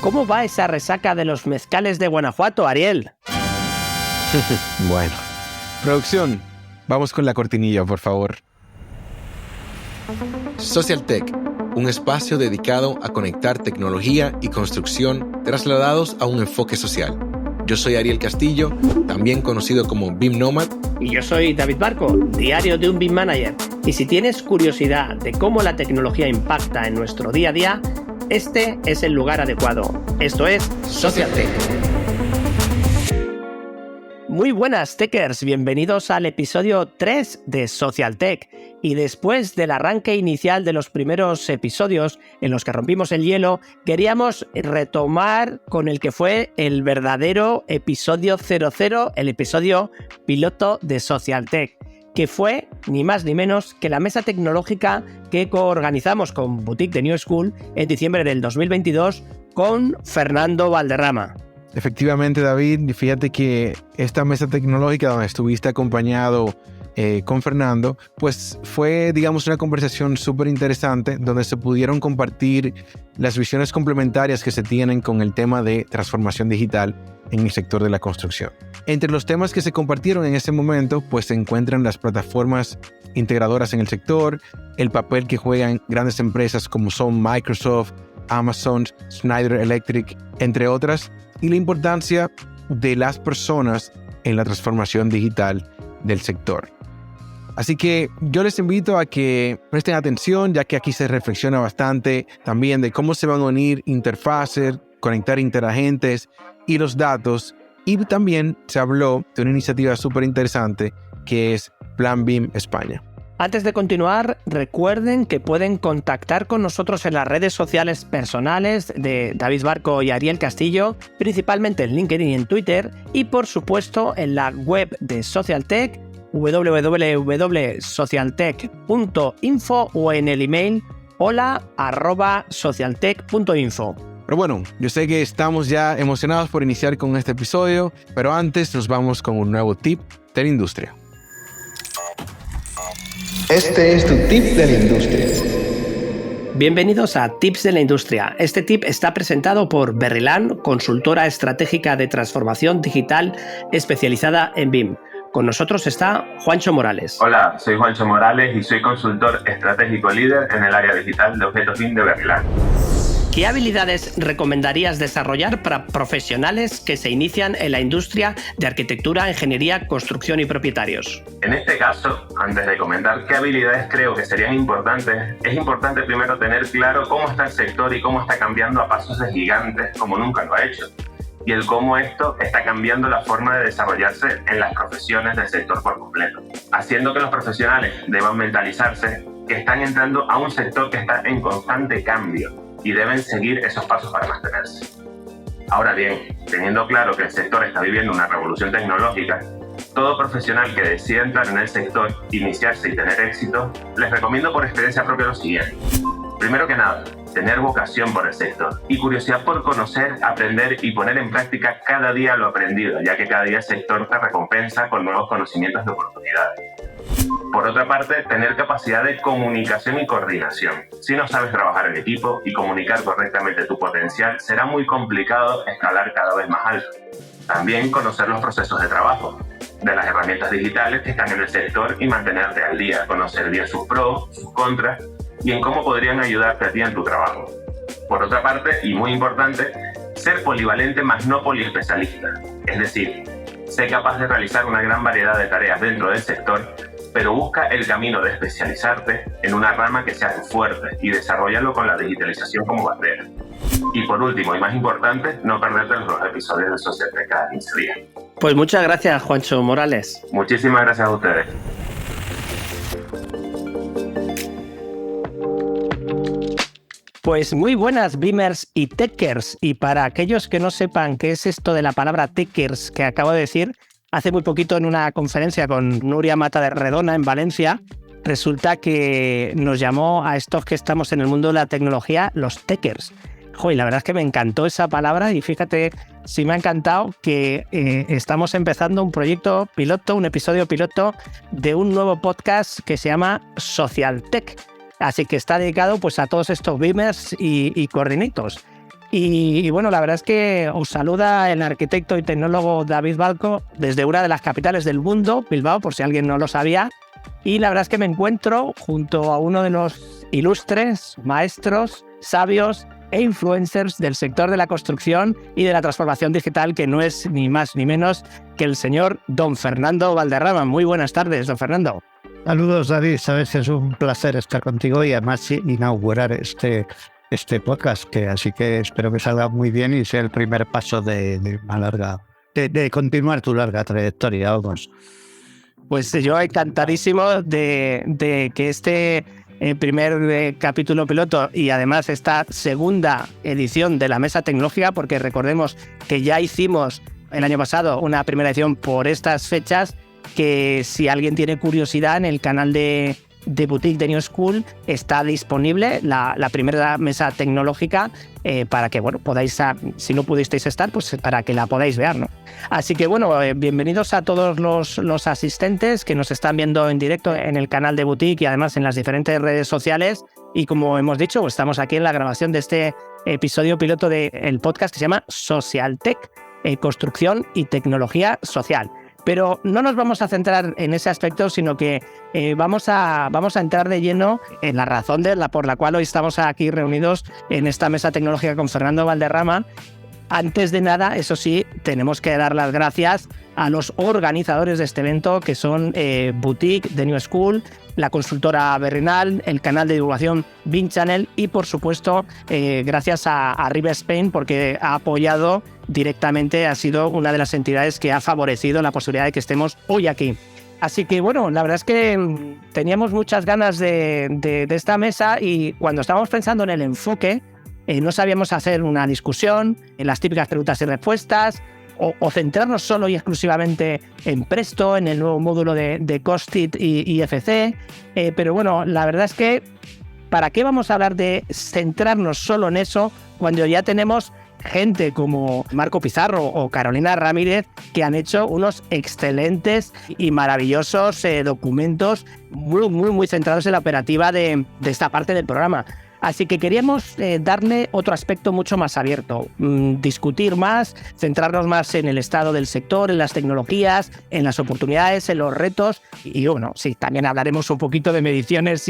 ¿Cómo va esa resaca de los mezcales de Guanajuato, Ariel? Bueno, producción, vamos con la cortinilla, por favor. Social Tech, un espacio dedicado a conectar tecnología y construcción trasladados a un enfoque social. Yo soy Ariel Castillo, también conocido como BIM Nomad. Y yo soy David Barco, diario de un BIM Manager. Y si tienes curiosidad de cómo la tecnología impacta en nuestro día a día, este es el lugar adecuado. Esto es Social Tech. Muy buenas, Techers. Bienvenidos al episodio 3 de Social Tech. Y después del arranque inicial de los primeros episodios en los que rompimos el hielo, queríamos retomar con el que fue el verdadero episodio 00, el episodio piloto de Social Tech, que fue ni más ni menos que la mesa tecnológica que coorganizamos con Boutique de New School en diciembre del 2022 con Fernando Valderrama. Efectivamente, David, fíjate que esta mesa tecnológica donde estuviste acompañado con Fernando, pues fue, digamos, una conversación súper interesante donde se pudieron compartir las visiones complementarias que se tienen con el tema de transformación digital en el sector de la construcción. Entre los temas que se compartieron en ese momento, pues se encuentran las plataformas integradoras en el sector, el papel que juegan grandes empresas como son Microsoft, Amazon, Schneider Electric, entre otras, y la importancia de las personas en la transformación digital del sector. Así que yo les invito a que presten atención, ya que aquí se reflexiona bastante también de cómo se van a unir interfaces, conectar interagentes y los datos. Y también se habló de una iniciativa súper interesante que es Plan BIM España. Antes de continuar, recuerden que pueden contactar con nosotros en las redes sociales personales de David Barco y Ariel Castillo, principalmente en LinkedIn y en Twitter, y por supuesto en la web de Social Tech, www.socialtech.info, o en el email hola@socialtech.info. Pero bueno, yo sé que estamos ya emocionados por iniciar con este episodio, pero antes nos vamos con un nuevo tip de la industria. Este es tu tip de la industria. Bienvenidos a Tips de la Industria. Este tip está presentado por Berrilan, consultora estratégica de transformación digital especializada en BIM. Con nosotros está Juancho Morales. Hola, soy Juancho Morales y soy consultor estratégico líder en el área digital de objetos BIM de Berrilan. ¿Qué habilidades recomendarías desarrollar para profesionales que se inician en la industria de arquitectura, ingeniería, construcción y propietarios? En este caso, antes de comentar qué habilidades creo que serían importantes, es importante primero tener claro cómo está el sector y cómo está cambiando a pasos de gigantes como nunca lo ha hecho, y el cómo esto está cambiando la forma de desarrollarse en las profesiones del sector por completo, haciendo que los profesionales deban mentalizarse que están entrando a un sector que está en constante cambio y deben seguir esos pasos para mantenerse. Ahora bien, teniendo claro que el sector está viviendo una revolución tecnológica, todo profesional que decida entrar en el sector, iniciarse y tener éxito, les recomiendo por experiencia propia lo siguiente. Primero que nada, tener vocación por el sector y curiosidad por conocer, aprender y poner en práctica cada día lo aprendido, ya que cada día el sector te recompensa con nuevos conocimientos y oportunidades. Por otra parte, tener capacidad de comunicación y coordinación. Si no sabes trabajar en equipo y comunicar correctamente tu potencial, será muy complicado escalar cada vez más alto. También conocer los procesos de trabajo, de las herramientas digitales que están en el sector y mantenerte al día, conocer bien sus pros, sus contras y en cómo podrían ayudarte a ti en tu trabajo. Por otra parte, y muy importante, ser polivalente más no poliespecialista. Es decir, sé capaz de realizar una gran variedad de tareas dentro del sector, pero busca el camino de especializarte en una rama que sea tu fuerte y desarrollarlo con la digitalización como bandera. Y por último, y más importante, no perderte los episodios de Social Tech cada 15 días. Pues muchas gracias, Juancho Morales. Muchísimas gracias a ustedes. Pues muy buenas, BIMers y Techers. Y para aquellos que no sepan qué es esto de la palabra Techers que acabo de decir, hace muy poquito en una conferencia con Nuria Mata de Redona en Valencia, resulta que nos llamó a estos que estamos en el mundo de la tecnología los Techers. Y la verdad es que me encantó esa palabra y fíjate, sí me ha encantado que estamos empezando un proyecto piloto, un episodio piloto de un nuevo podcast que se llama Social Tech. Así que está dedicado pues a todos estos BIMers y coordinitos. Y bueno, la verdad es que os saluda el arquitecto y tecnólogo David Balco desde una de las capitales del mundo, Bilbao, por si alguien no lo sabía. Y la verdad es que me encuentro junto a uno de los ilustres maestros, sabios e influencers del sector de la construcción y de la transformación digital, que no es ni más ni menos que el señor don Fernando Valderrama. Muy buenas tardes, don Fernando. Saludos, David. Sabes que es un placer estar contigo y además inaugurar este podcast, así que espero que salga muy bien y sea el primer paso de continuar tu larga trayectoria, vamos. Pues yo encantadísimo de que este primer capítulo piloto y además esta segunda edición de la Mesa Tecnológica, porque recordemos que ya hicimos el año pasado una primera edición por estas fechas, que si alguien tiene curiosidad, en el canal de Boutique de New School está disponible la primera mesa tecnológica para que, bueno, podáis, si no pudisteis estar, pues para que la podáis ver, ¿no? Así que, bueno, bienvenidos a todos los asistentes que nos están viendo en directo en el canal de Boutique y además en las diferentes redes sociales. Y como hemos dicho, estamos aquí en la grabación de este episodio piloto del podcast que se llama Social Tech, construcción y tecnología social. Pero no nos vamos a centrar en ese aspecto, sino que vamos a entrar de lleno en la razón por la cual hoy estamos aquí reunidos en esta mesa tecnológica con Fernando Valderrama. Antes de nada, eso sí, tenemos que dar las gracias a los organizadores de este evento, que son Boutique de New School, la consultora Berrinal, el canal de divulgación BIM Channel y, por supuesto, gracias a River Spain, porque ha apoyado directamente, ha sido una de las entidades que ha favorecido la posibilidad de que estemos hoy aquí. Así que, bueno, la verdad es que teníamos muchas ganas de esta mesa y cuando estábamos pensando en el enfoque, no sabíamos hacer una discusión, en las típicas preguntas y respuestas, o centrarnos solo y exclusivamente en Presto, en el nuevo módulo de Costit y IFC. Pero bueno, la verdad es que ¿para qué vamos a hablar de centrarnos solo en eso cuando ya tenemos gente como Marco Pizarro o Carolina Ramírez que han hecho unos excelentes y maravillosos documentos muy centrados en la operativa de esta parte del programa? Así que queríamos darle otro aspecto mucho más abierto, discutir más, centrarnos más en el estado del sector, en las tecnologías, en las oportunidades, en los retos y bueno, sí, también hablaremos un poquito de mediciones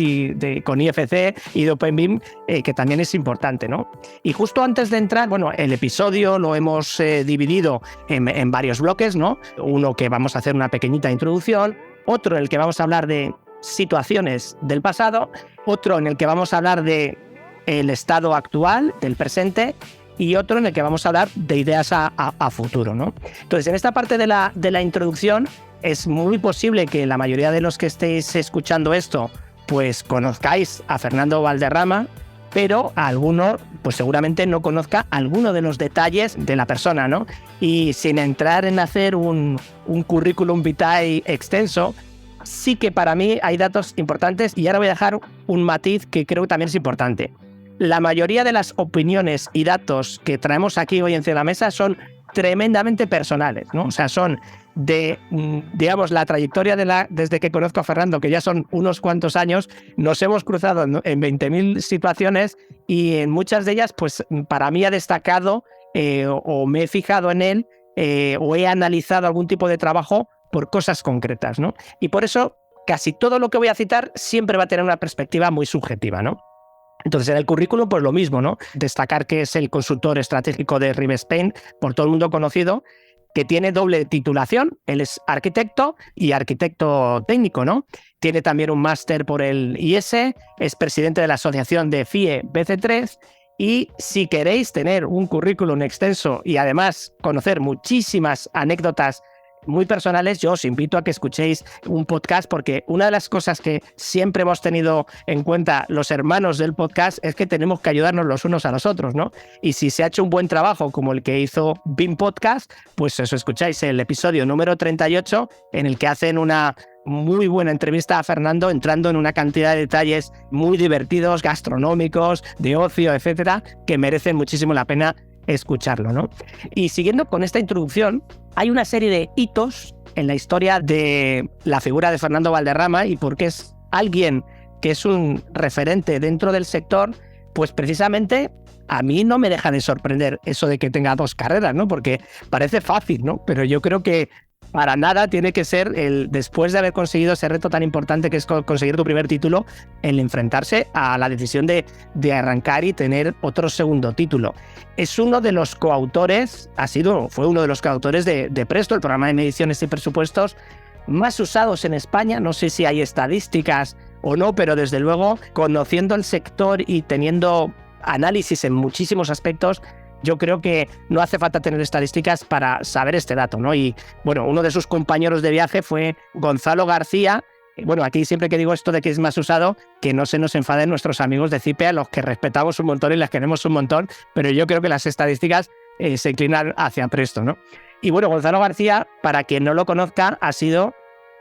con IFC y de OpenBIM, que también es importante, ¿no? Y justo antes de entrar, bueno, el episodio lo hemos dividido en varios bloques, ¿no? Uno que vamos a hacer una pequeñita introducción, otro en el que vamos a hablar de situaciones del pasado, otro en el que vamos a hablar de el estado actual, del presente, y otro en el que vamos a hablar de ideas a futuro, ¿no? Entonces, en esta parte de la introducción es muy posible que la mayoría de los que estéis escuchando esto pues conozcáis a Fernando Valderrama, pero alguno pues seguramente no conozca alguno de los detalles de la persona, ¿no? Y sin entrar en hacer un currículum vitae extenso, sí que para mí hay datos importantes y ahora voy a dejar un matiz que creo que también es importante. La mayoría de las opiniones y datos que traemos aquí hoy encima de la mesa son tremendamente personales, ¿no? O sea, son de, digamos, la trayectoria desde que conozco a Fernando, que ya son unos cuantos años, nos hemos cruzado en 20.000 situaciones y en muchas de ellas, pues para mí ha destacado o me he fijado en él o he analizado algún tipo de trabajo por cosas concretas, ¿no? Y por eso casi todo lo que voy a citar siempre va a tener una perspectiva muy subjetiva, ¿no? Entonces, en el currículum, pues lo mismo, ¿no? Destacar que es el consultor estratégico de River Spain, por todo el mundo conocido, que tiene doble titulación. Él es arquitecto y arquitecto técnico, ¿no? Tiene también un máster por el IS, es presidente de la asociación de FIE BC3. Y si queréis tener un currículum extenso y además conocer muchísimas anécdotas muy personales, yo os invito a que escuchéis un podcast, porque una de las cosas que siempre hemos tenido en cuenta los hermanos del podcast es que tenemos que ayudarnos los unos a los otros, ¿no? Y si se ha hecho un buen trabajo como el que hizo BIM Podcast, pues eso, escucháis el episodio número 38 en el que hacen una muy buena entrevista a Fernando, entrando en una cantidad de detalles muy divertidos, gastronómicos, de ocio, etcétera, que merecen muchísimo la pena escucharlo, ¿no? Y siguiendo con esta introducción, hay una serie de hitos en la historia de la figura de Fernando Valderrama, y porque es alguien que es un referente dentro del sector, pues precisamente a mí no me deja de sorprender eso de que tenga 2 carreras, ¿no? Porque parece fácil, ¿no? Pero yo creo que para nada tiene que ser después de haber conseguido ese reto tan importante que es conseguir tu primer título, el enfrentarse a la decisión de arrancar y tener otro segundo título. Es uno de los coautores, fue uno de los coautores de Presto, el programa de mediciones y presupuestos más usados en España. No sé si hay estadísticas o no, pero desde luego, conociendo el sector y teniendo análisis en muchísimos aspectos, yo creo que no hace falta tener estadísticas para saber este dato, ¿no? Y bueno, uno de sus compañeros de viaje fue Gonzalo García. Bueno, aquí siempre que digo esto de que es más usado, que no se nos enfaden nuestros amigos de CIPE, a los que respetamos un montón y les queremos un montón, pero yo creo que las estadísticas se inclinan hacia Presto, ¿no? Y bueno, Gonzalo García, para quien no lo conozca, ha sido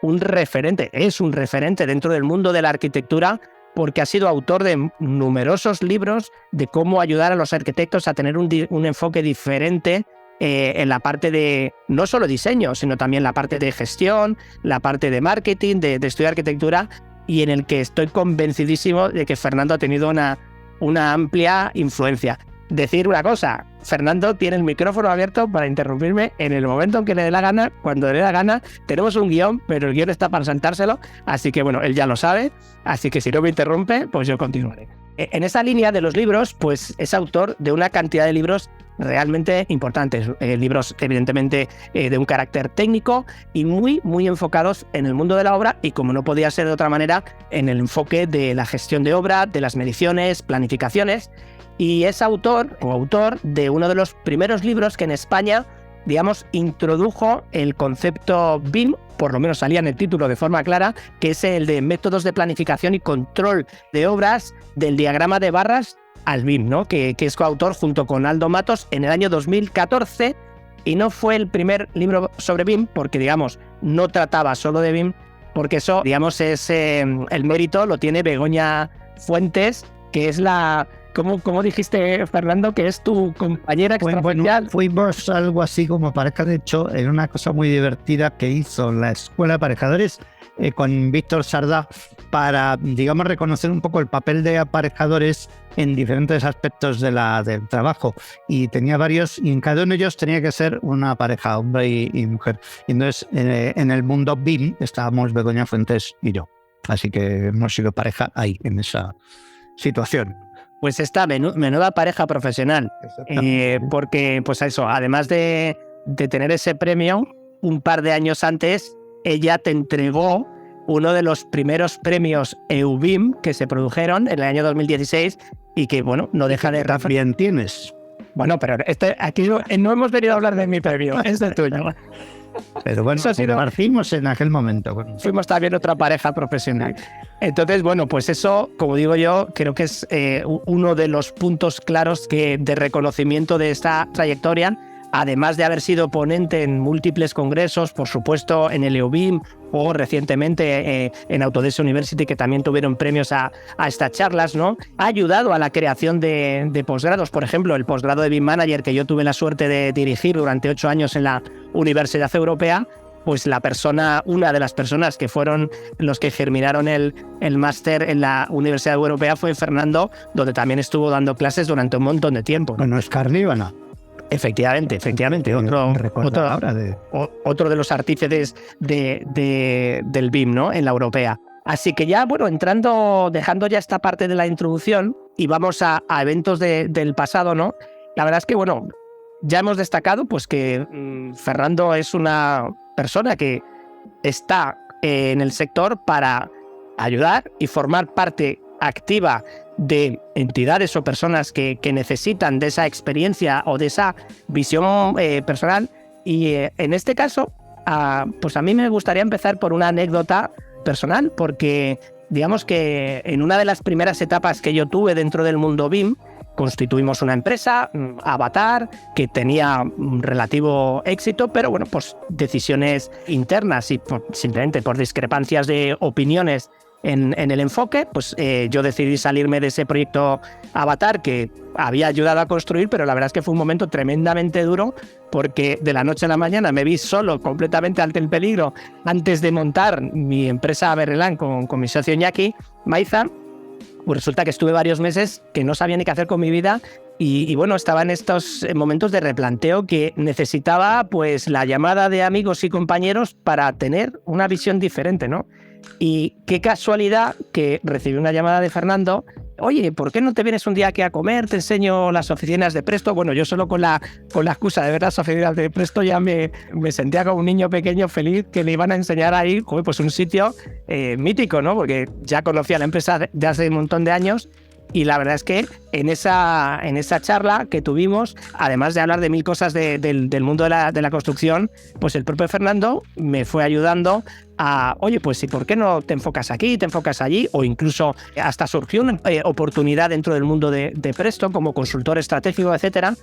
un referente, es un referente dentro del mundo de la arquitectura, porque ha sido autor de numerosos libros de cómo ayudar a los arquitectos a tener un enfoque diferente en la parte de no solo diseño, sino también la parte de gestión, la parte de marketing, de estudiar arquitectura, y en el que estoy convencidísimo de que Fernando ha tenido una amplia influencia. Decir una cosa, Fernando tiene el micrófono abierto para interrumpirme en el momento en que le dé la gana, cuando le dé la gana. Tenemos un guión, pero el guión está para saltárselo, así que bueno, él ya lo sabe, así que si no me interrumpe, pues yo continuaré. En esa línea de los libros, pues es autor de una cantidad de libros realmente importantes, libros evidentemente de un carácter técnico y muy, muy enfocados en el mundo de la obra y, como no podía ser de otra manera, en el enfoque de la gestión de obra, de las mediciones, planificaciones. Y es autor de uno de los primeros libros que en España, digamos, introdujo el concepto BIM, por lo menos salía en el título de forma clara, que es el de métodos de planificación y control de obras del diagrama de barras al BIM, ¿no? Que es coautor junto con Aldo Matos en el año 2014, y no fue el primer libro sobre BIM porque, digamos, no trataba solo de BIM, porque eso, digamos, es el mérito lo tiene Begoña Fuentes, que es la... ¿Cómo dijiste, Fernando, que es tu compañera extraoficial? Bueno, fuimos algo así como pareja. De hecho, en una cosa muy divertida que hizo la Escuela de Aparejadores con Víctor Sardá para, digamos, reconocer un poco el papel de aparejadores en diferentes aspectos del trabajo. Y tenía varios, y en cada uno de ellos tenía que ser una pareja, hombre y mujer. Y entonces, en el mundo BIM estábamos Begoña Fuentes y yo. Así que hemos sido pareja ahí, en esa situación. Pues esta menuda pareja profesional, porque pues eso, además de tener ese premio, un par de años antes, ella te entregó uno de los primeros premios EUBIM que se produjeron en el año 2016 y que, bueno, no deja de... También tienes. Bueno, pero aquí no hemos venido a hablar de mi premio, es de tuyo. Pero bueno, compartimos en aquel momento. Fuimos también otra pareja profesional. Entonces, bueno, pues eso, como digo yo, creo que es uno de los puntos claros de reconocimiento de esta trayectoria, además de haber sido ponente en múltiples congresos, por supuesto en el EUBIM o recientemente en Autodesk University, que también tuvieron premios a estas charlas, ¿no? Ha ayudado a la creación de posgrados, por ejemplo, el posgrado de BIM Manager, que yo tuve la suerte de dirigir durante 8 años en la Universidad Europea. Pues una de las personas que fueron los que germinaron el máster en la Universidad Europea fue Fernando, donde también estuvo dando clases durante un montón de tiempo. Bueno, es Carlíbana. Efectivamente. Otro de los artífices del BIM, ¿no? En la europea. Así que ya, bueno, dejando ya esta parte de la introducción y vamos a eventos del pasado, ¿no? La verdad es que, bueno, ya hemos destacado pues que Fernando es una persona que está en el sector para ayudar y formar parte activa de entidades o personas que necesitan de esa experiencia o de esa visión personal. Y en este caso, pues a mí me gustaría empezar por una anécdota personal, porque digamos que en una de las primeras etapas que yo tuve dentro del mundo BIM, constituimos una empresa, Avatar, que tenía relativo éxito, pero bueno, pues decisiones internas y simplemente por discrepancias de opiniones en el enfoque, pues yo decidí salirme de ese proyecto Avatar que había ayudado a construir, pero la verdad es que fue un momento tremendamente duro porque de la noche a la mañana me vi solo, completamente ante el peligro, antes de montar mi empresa Berrelán con mi socio Iñaki Maiza. Pues resulta que estuve varios meses que no sabía ni qué hacer con mi vida Y bueno, estaba en estos momentos de replanteo que necesitaba pues la llamada de amigos y compañeros para tener una visión diferente, ¿no? Y qué casualidad que recibí una llamada de Fernando. Oye, ¿por qué no te vienes un día aquí a comer? Te enseño las oficinas de Presto. Bueno, yo solo con la excusa de ver las oficinas de Presto ya me sentía como un niño pequeño feliz que le iban a enseñar ahí, pues un sitio mítico, ¿no? Porque ya conocía la empresa de hace un montón de años. Y la verdad es que en esa charla que tuvimos, además de hablar de mil cosas del mundo de la construcción, pues el propio Fernando me fue ayudando a, oye, pues ¿y por qué no te enfocas aquí, te enfocas allí? O incluso hasta surgió una oportunidad dentro del mundo de Presto como consultor estratégico, etcétera.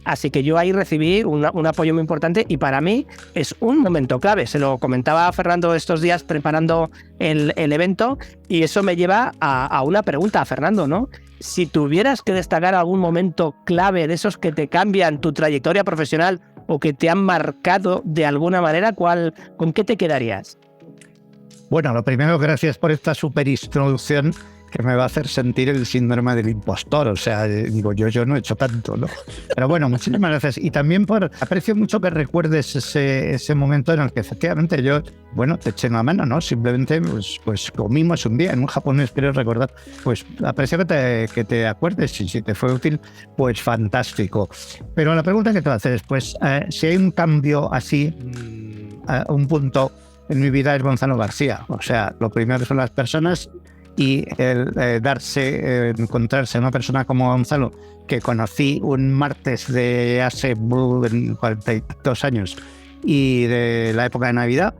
Así que yo ahí recibí un apoyo muy importante y para mí es un momento clave. Se lo comentaba a Fernando estos días preparando el evento y eso me lleva a una pregunta a Fernando, ¿no? Si tuvieras que destacar algún momento clave de esos que te cambian tu trayectoria profesional o que te han marcado de alguna manera, ¿con qué te quedarías? Bueno, lo primero, gracias por esta super introducción que me va a hacer sentir el síndrome del impostor. O sea, digo, yo no he hecho tanto, ¿no? Pero bueno, muchísimas gracias. Y también aprecio mucho que recuerdes ese momento en el que efectivamente yo, bueno, te eché una mano, ¿no? Simplemente, pues comimos un día en un japonés, quiero recordar. Pues aprecio que te acuerdes y si te fue útil, pues fantástico. Pero la pregunta que te voy a hacer es, pues, si hay un cambio así, un punto en mi vida es Gonzalo García. O sea, lo primero son las personas y el encontrarse una persona como Gonzalo, que conocí un martes de hace 42 años y de la época de Navidad,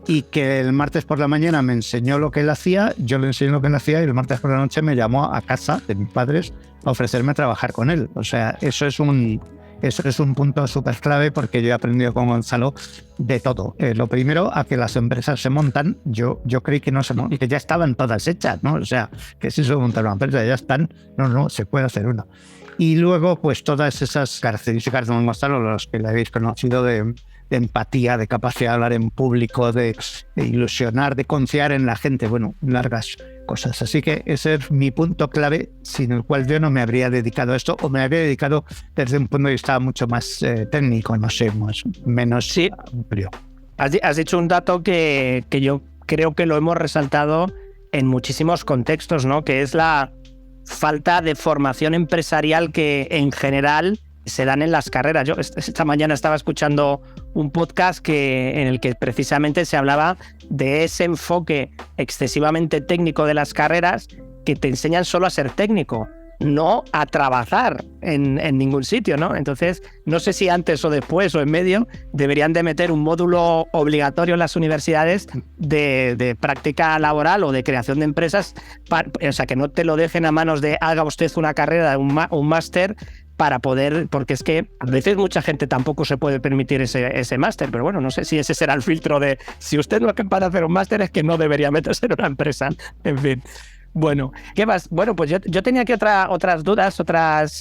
y que el martes por la mañana me enseñó lo que él hacía, yo le enseñé lo que él hacía y el martes por la noche me llamó a casa de mis padres a ofrecerme a trabajar con él. O sea, eso es un punto súper clave porque yo he aprendido con Gonzalo de todo. Lo primero, a que las empresas se montan, yo creí que no se montan, que ya estaban todas hechas, ¿no? O sea, que si se monta una empresa ya están, no, se puede hacer una. Y luego, pues todas esas características de Gonzalo, los que le habéis conocido de empatía, de capacidad de hablar en público, de ilusionar, de confiar en la gente, bueno, largas cosas. Así que ese es mi punto clave, sin el cual yo no me habría dedicado a esto, o me habría dedicado desde un punto de vista mucho más técnico, no sé, menos amplio. Has dicho un dato que yo creo que lo hemos resaltado en muchísimos contextos, ¿no? Que es la falta de formación empresarial que en general se dan en las carreras. Yo esta mañana estaba escuchando un podcast en el que precisamente se hablaba de ese enfoque excesivamente técnico de las carreras que te enseñan solo a ser técnico, no a trabajar en ningún sitio, ¿no? Entonces, no sé si antes o después o en medio deberían de meter un módulo obligatorio en las universidades de práctica laboral o de creación de empresas, o sea, que no te lo dejen a manos de haga usted una carrera, un máster, para poder, porque es que a veces mucha gente tampoco se puede permitir ese máster, pero bueno, no sé si ese será el filtro de si usted no es capaz de hacer un máster es que no debería meterse en una empresa, en fin. Bueno, ¿qué más? Bueno, pues yo tenía aquí otras dudas,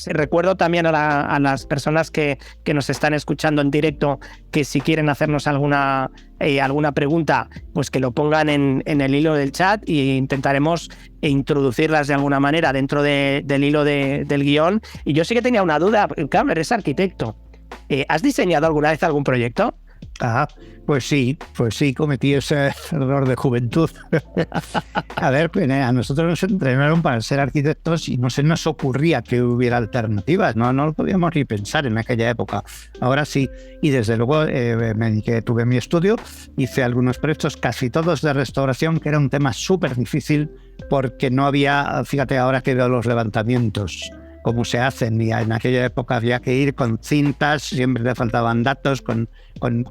recuerdo también a las personas que nos están escuchando en directo que si quieren hacernos alguna pregunta, pues que lo pongan en el hilo del chat e intentaremos introducirlas de alguna manera dentro del hilo del guión. Y yo sí que tenía una duda, claro, eres arquitecto. ¿Has diseñado alguna vez algún proyecto? Pues sí, cometí ese error de juventud. A ver, a nosotros nos entrenaron para ser arquitectos y no se nos ocurría que hubiera alternativas, no lo podíamos ni pensar en aquella época. Ahora sí, y desde luego tuve mi estudio, hice algunos proyectos, casi todos de restauración, que era un tema súper difícil porque no había, fíjate ahora que veo los levantamientos, cómo se hacen, y en aquella época había que ir con cintas, siempre le faltaban datos, con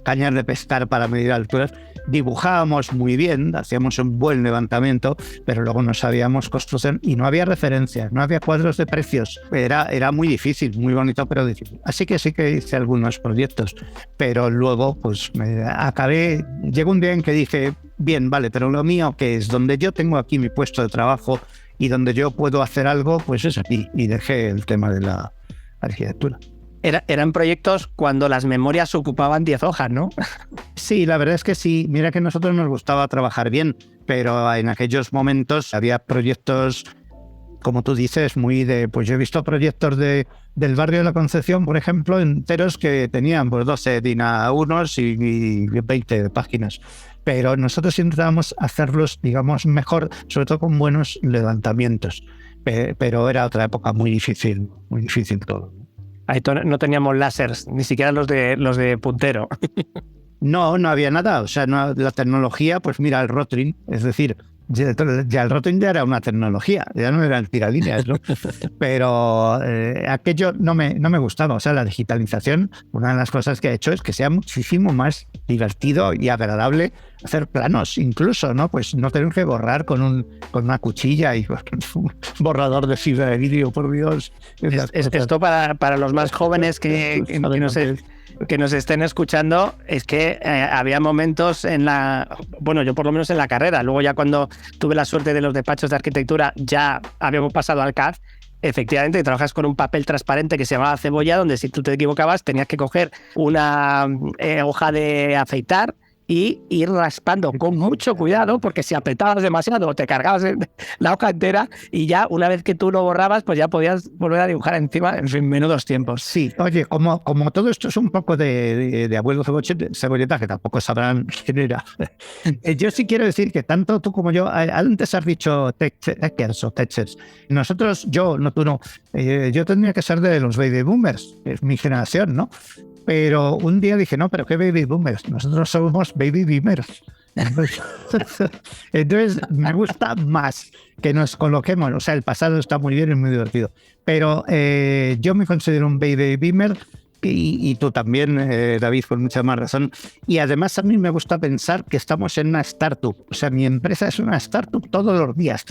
cañas de pescar para medir alturas. Dibujábamos muy bien, hacíamos un buen levantamiento, pero luego no sabíamos construcción y no había referencias, no había cuadros de precios. Era muy difícil, muy bonito, pero difícil. Así que sí que hice algunos proyectos, pero luego pues llegó un día en que dije, bien, vale, pero lo mío, que es donde yo tengo aquí mi puesto de trabajo y donde yo puedo hacer algo, pues es aquí. Y dejé el tema de la arquitectura. Eran proyectos cuando las memorias ocupaban 10 hojas, ¿no? Sí, la verdad es que sí. Mira que a nosotros nos gustaba trabajar bien, pero en aquellos momentos había proyectos como tú dices, muy de... Pues yo he visto proyectos del barrio de la Concepción, por ejemplo, enteros que tenían pues 12 DIN A1 y 20 páginas. Pero nosotros intentábamos hacerlos, digamos, mejor, sobre todo con buenos levantamientos. Pero era otra época muy difícil todo. Ahí no teníamos láseres, ni siquiera los de puntero. No había nada. O sea, la tecnología, pues mira, el Rotring, es decir, ya el Rotring ya era una tecnología, ya no eran tiralíneas, ¿no? Pero aquello no me gustaba. O sea, la digitalización, una de las cosas que ha hecho es que sea muchísimo más divertido y agradable hacer planos, incluso, ¿no? Pues no tener que borrar con una cuchilla y un borrador de fibra de vídeo, por Dios. Esto para los más jóvenes que nos estén escuchando, es que había momentos yo por lo menos en la carrera, luego ya cuando tuve la suerte de los despachos de arquitectura ya habíamos pasado al CAD. Efectivamente, trabajas con un papel transparente que se llamaba cebolla, donde si tú te equivocabas tenías que coger una hoja de afeitar y ir raspando con mucho cuidado, porque si apretabas demasiado te cargabas la hoja entera y ya una vez que tú lo borrabas, pues ya podías volver a dibujar encima. En fin, menudos tiempos. Sí, oye, como todo esto es un poco de abuelo cebolleta, que tampoco sabrán quién era. Yo sí quiero decir que tanto tú como yo, antes has dicho techers o techers. Nosotros, yo tendría que ser de los baby boomers, es mi generación, ¿no? Pero un día dije, no, pero ¿qué baby boomers? Nosotros somos baby beamers. Entonces me gusta más que nos coloquemos. O sea, el pasado está muy bien y muy divertido. Pero yo me considero un baby beamer y tú también, David, con mucha más razón. Y además a mí me gusta pensar que estamos en una startup. O sea, mi empresa es una startup todos los días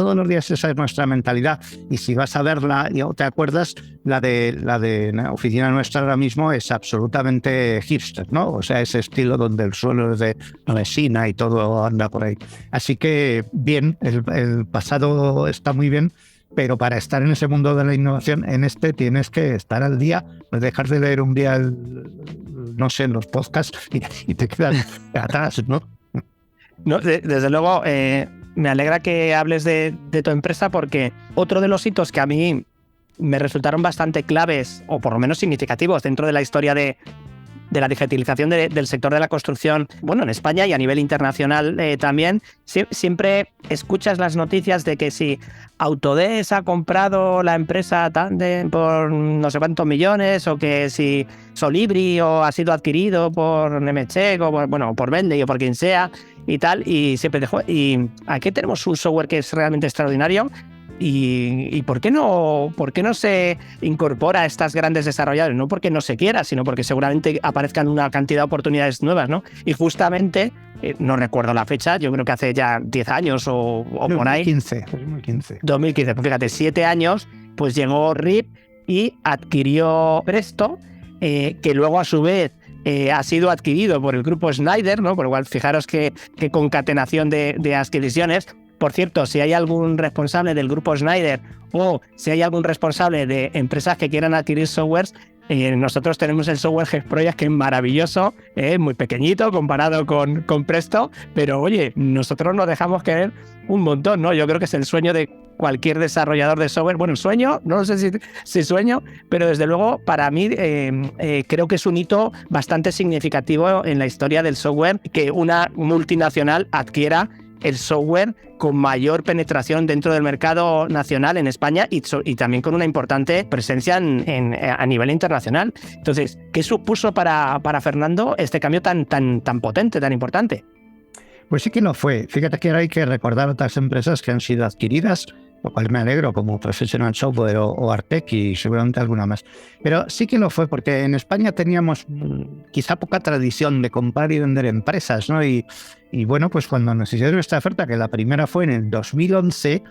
esa es nuestra mentalidad. Y si vas a verla, ¿te acuerdas? La de la oficina nuestra ahora mismo es absolutamente hipster, ¿no? O sea, ese estilo donde el suelo es de resina y todo anda por ahí. Así que bien, el pasado está muy bien. Pero para estar en ese mundo de la innovación, tienes que estar al día, dejar de leer un día, no sé, en los podcasts y te quedas atrás, ¿no? No, desde luego, me alegra que hables de tu empresa, porque otro de los hitos que a mí me resultaron bastante claves, o por lo menos significativos, dentro de la historia de la digitalización del sector de la construcción, bueno, en España y a nivel internacional también, siempre escuchas las noticias de que si Autodesk ha comprado la empresa Tandem por no sé cuántos millones, o que si Solibri ha sido adquirido por Nemetschek o por Bentley o por quien sea y tal, y siempre y aquí tenemos un software que es realmente extraordinario. ¿Y por qué no se incorpora a estas grandes desarrolladoras? No porque no se quiera, sino porque seguramente aparezcan una cantidad de oportunidades nuevas, ¿no? Y justamente, no recuerdo la fecha, yo creo que hace ya 10 años o por ahí. 2015. Pues fíjate, 7 años, pues llegó RIP y adquirió Presto, que luego a su vez ha sido adquirido por el grupo Schneider, ¿no? Por lo cual, fijaros qué concatenación de adquisiciones. Por cierto, si hay algún responsable del grupo Schneider o si hay algún responsable de empresas que quieran adquirir softwares, nosotros tenemos el software GESproject, que es maravilloso, muy pequeñito comparado con Presto, pero oye, nosotros nos dejamos querer un montón, ¿no? Yo creo que es el sueño de cualquier desarrollador de software. Bueno, sueño, no sé si sueño, pero desde luego para mí creo que es un hito bastante significativo en la historia del software, que una multinacional adquiera el software con mayor penetración dentro del mercado nacional en España y también con una importante presencia a nivel internacional. Entonces, ¿qué supuso para Fernando este cambio tan potente, tan importante? Pues sí que lo fue. Fíjate que ahora hay que recordar otras empresas que han sido adquiridas, lo cual me alegro, como Professional Software o Artec y seguramente alguna más. Pero sí que lo fue, porque en España teníamos quizá poca tradición de comprar y vender empresas, ¿no? Y bueno, pues cuando nos hicieron esta oferta, que la primera fue en el 2011,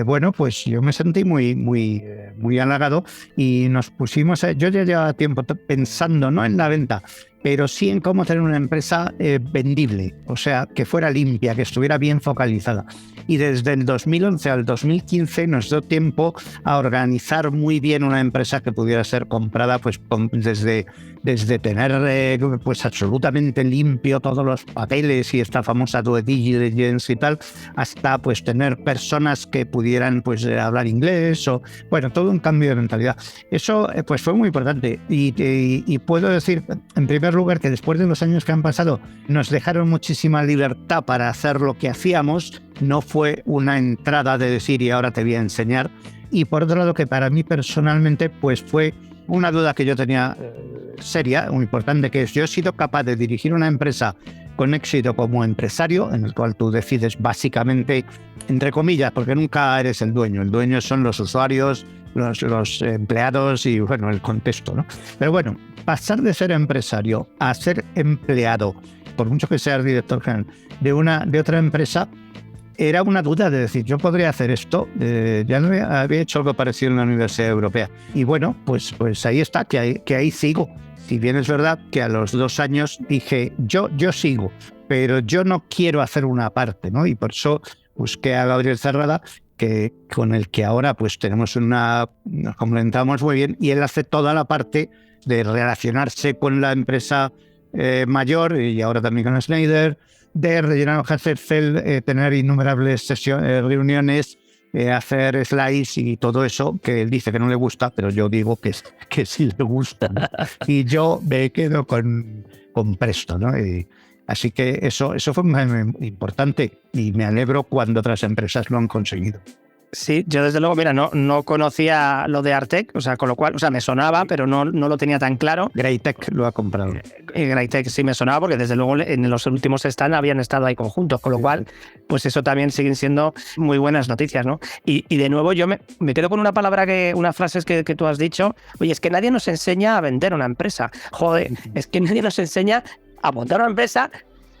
bueno, pues yo me sentí muy halagado y nos pusimos, yo ya llevaba tiempo pensando, no en la venta, pero sí en cómo tener una empresa vendible, o sea, que fuera limpia, que estuviera bien focalizada. Y desde el 2011 al 2015 nos dio tiempo a organizar muy bien una empresa que pudiera ser comprada, pues desde tener pues absolutamente limpio todos los papeles y esta famosa due diligence y tal, hasta pues tener personas que pudieran pues hablar inglés, o bueno, todo un cambio de mentalidad. Eso pues fue muy importante y puedo decir en primer lugar que después de los años que han pasado nos dejaron muchísima libertad para hacer lo que hacíamos. No fue una entrada de decir y ahora te voy a enseñar. Y por otro lado, que para mí personalmente pues fue una duda que yo tenía seria, muy importante, que es: yo he sido capaz de dirigir una empresa con éxito como empresario, en el cual tú decides básicamente, entre comillas, porque nunca eres el dueño son los usuarios, los empleados y bueno, el contexto, ¿no? Pero bueno, pasar de ser empresario a ser empleado, por mucho que seas director general de otra empresa, era una duda de decir, yo podría hacer esto. Ya no había hecho algo parecido en la Universidad Europea. Y bueno, pues ahí está, que ahí sigo. Si bien es verdad que a los 2 años dije, yo sigo, pero yo no quiero hacer una parte, ¿no? Y por eso busqué a Gabriel Cerrada, con el que ahora pues nos complementamos muy bien, y él hace toda la parte de relacionarse con la empresa mayor, y ahora también con Schneider, de rellenar hojas de Excel, tener innumerables reuniones, hacer slides y todo eso, que él dice que no le gusta, pero yo digo que sí le gusta. Y yo me quedo con Presto, ¿no? Así que eso fue muy importante y me alegro cuando otras empresas lo han conseguido. Sí, yo desde luego, mira, no conocía lo de Artec, o sea, con lo cual, o sea, me sonaba, pero no lo tenía tan claro. Greitech lo ha comprado. Greitech sí me sonaba, porque desde luego en los últimos stand habían estado ahí conjuntos, con lo cual, pues eso también siguen siendo muy buenas noticias, ¿no? Y de nuevo yo me quedo con unas frases que tú has dicho. Oye, es que nadie nos enseña a vender una empresa. Joder, es que nadie nos enseña a montar una empresa.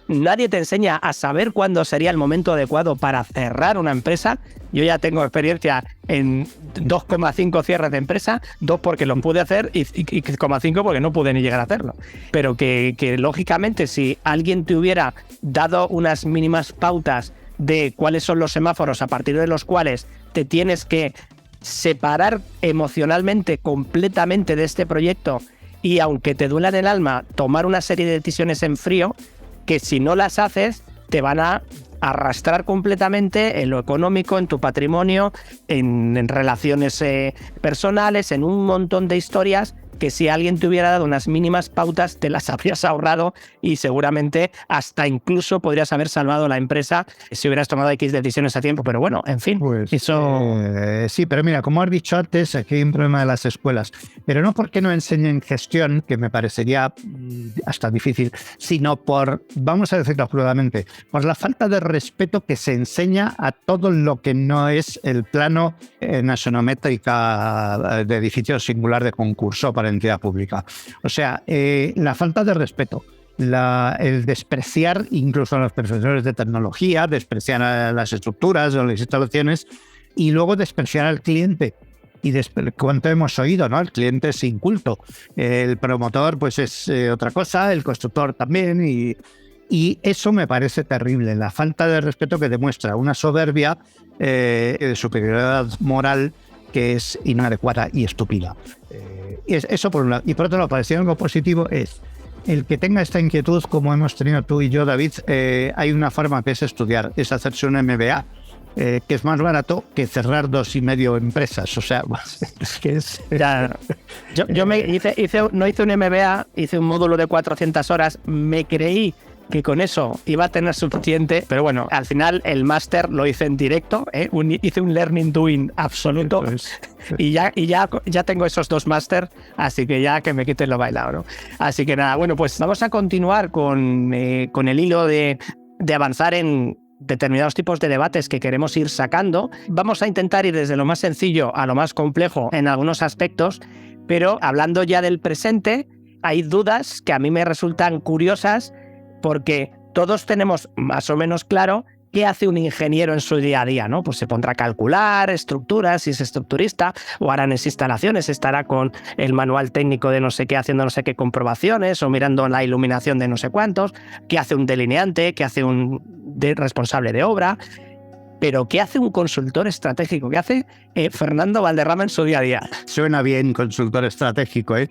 Nadie te enseña a saber cuándo sería el momento adecuado para cerrar una empresa. Yo ya tengo experiencia en 2,5 cierres de empresa, 2 porque lo pude hacer y 0,5 porque no pude ni llegar a hacerlo. Pero que lógicamente, si alguien te hubiera dado unas mínimas pautas de cuáles son los semáforos a partir de los cuales te tienes que separar emocionalmente completamente de este proyecto, y aunque te duela en el alma, tomar una serie de decisiones en frío, que si no las haces te van a arrastrar completamente en lo económico, en tu patrimonio, en relaciones personales, en un montón de historias que si alguien te hubiera dado unas mínimas pautas te las habrías ahorrado, y seguramente hasta incluso podrías haber salvado la empresa si hubieras tomado X decisiones a tiempo. Pero bueno, en fin, pues, eso... sí, pero mira, como has dicho antes, aquí hay un problema de las escuelas, pero no porque no enseñen gestión, que me parecería hasta difícil, sino vamos a decirlo crudamente, por la falta de respeto que se enseña a todo lo que no es el plano en axonométrica de edificio singular de concurso para entidad pública. O sea, la falta de respeto, el despreciar incluso a los profesores de tecnología, despreciar a las estructuras o las instalaciones, y luego despreciar al cliente. Y cuánto hemos oído, ¿no? El cliente es inculto, el promotor pues es otra cosa, el constructor también, y eso me parece terrible, la falta de respeto que demuestra una soberbia de superioridad moral que es inadecuada y estúpida. Eso por un lado. Y por otro lado, para decir algo positivo, es el que tenga esta inquietud, como hemos tenido tú y yo, David. Hay una forma que es estudiar, es hacerse un MBA, que es más barato que cerrar 2,5 empresas. O sea, es que es... Ya, yo no hice un MBA, hice un módulo de 400 horas, me creí que con eso iba a tener suficiente, pero bueno, al final el máster lo hice en directo, hice un learning doing absoluto, y ya tengo esos 2 máster, así que ya que me quiten lo bailado, ¿no? Así que nada, bueno, pues vamos a continuar con el hilo de avanzar en determinados tipos de debates que queremos ir sacando. Vamos a intentar ir desde lo más sencillo a lo más complejo en algunos aspectos, pero hablando ya del presente, hay dudas que a mí me resultan curiosas, porque todos tenemos más o menos claro ¿qué hace un ingeniero en su día a día, ¿no? Pues se pondrá a calcular estructuras, si es estructurista, o hará en instalaciones, estará con el manual técnico de no sé qué, haciendo no sé qué comprobaciones, o mirando la iluminación de no sé cuántos, ¿qué hace un delineante? ¿Qué hace un responsable de obra? Pero ¿qué hace un consultor estratégico? ¿Qué hace Fernando Valderrama en su día a día? Suena bien, consultor estratégico, ¿eh?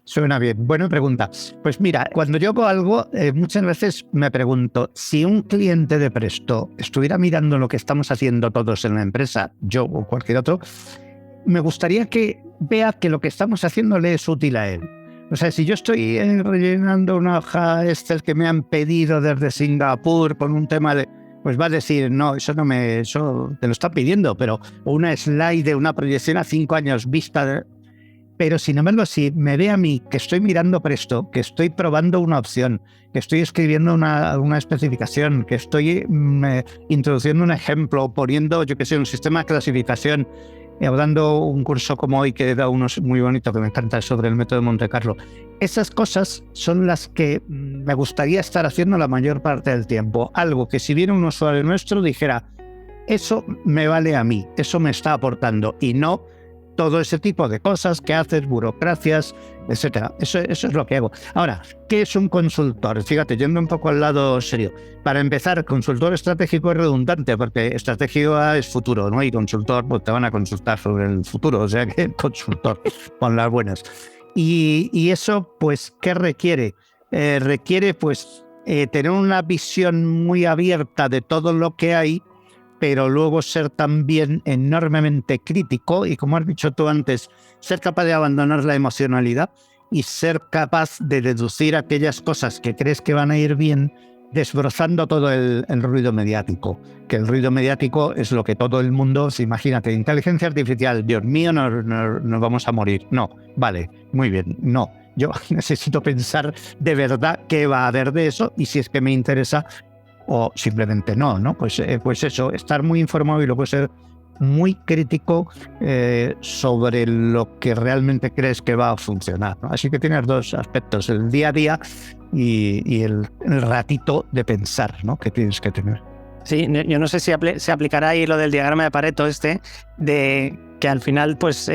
Suena bien. Buena pregunta. Pues mira, cuando yo hago algo, muchas veces me pregunto, si un cliente de Presto estuviera mirando lo que estamos haciendo todos en la empresa, yo o cualquier otro, me gustaría que vea que lo que estamos haciendo le es útil a él. O sea, si yo estoy rellenando una hoja Excel que me han pedido desde Singapur con un tema de... pues va a decir, no, eso te lo está pidiendo, pero una slide de una proyección a 5 años vista. Pero sin embargo, si me ve a mí que estoy mirando Presto, que estoy probando una opción, que estoy escribiendo una especificación, que estoy introduciendo un ejemplo, poniendo, yo qué sé, un sistema de clasificación, dando un curso como hoy que he dado uno muy bonito que me encanta sobre el método de Monte Carlo. Esas cosas son las que me gustaría estar haciendo la mayor parte del tiempo. Algo que si viene un usuario nuestro dijera, eso me vale a mí, eso me está aportando, y no todo ese tipo de cosas que haces, burocracias, etcétera. Eso es lo que hago. Ahora, ¿qué es un consultor? Fíjate, yendo un poco al lado serio. Para empezar, consultor estratégico es redundante, porque estratégico es futuro, ¿no? Y consultor, pues te van a consultar sobre el futuro, o sea que consultor, con las buenas. Y eso, pues, ¿qué requiere? Requiere, pues, tener una visión muy abierta de todo lo que hay, pero luego ser también enormemente crítico y, como has dicho tú antes, ser capaz de abandonar la emocionalidad y ser capaz de deducir aquellas cosas que crees que van a ir bien, desbrozando todo el ruido mediático. Que el ruido mediático es lo que todo el mundo, imagínate, inteligencia artificial, Dios mío, nos vamos a morir. No, vale, muy bien, no. Yo necesito pensar de verdad qué va a haber de eso y si es que me interesa o simplemente no. Pues eso, estar muy informado y luego ser muy crítico sobre lo que realmente crees que va a funcionar, ¿no? Así que tienes dos aspectos, el día a día y el ratito de pensar, ¿no?, que tienes que tener. Sí, yo no sé si se aplicará ahí lo del diagrama de Pareto de que al final pues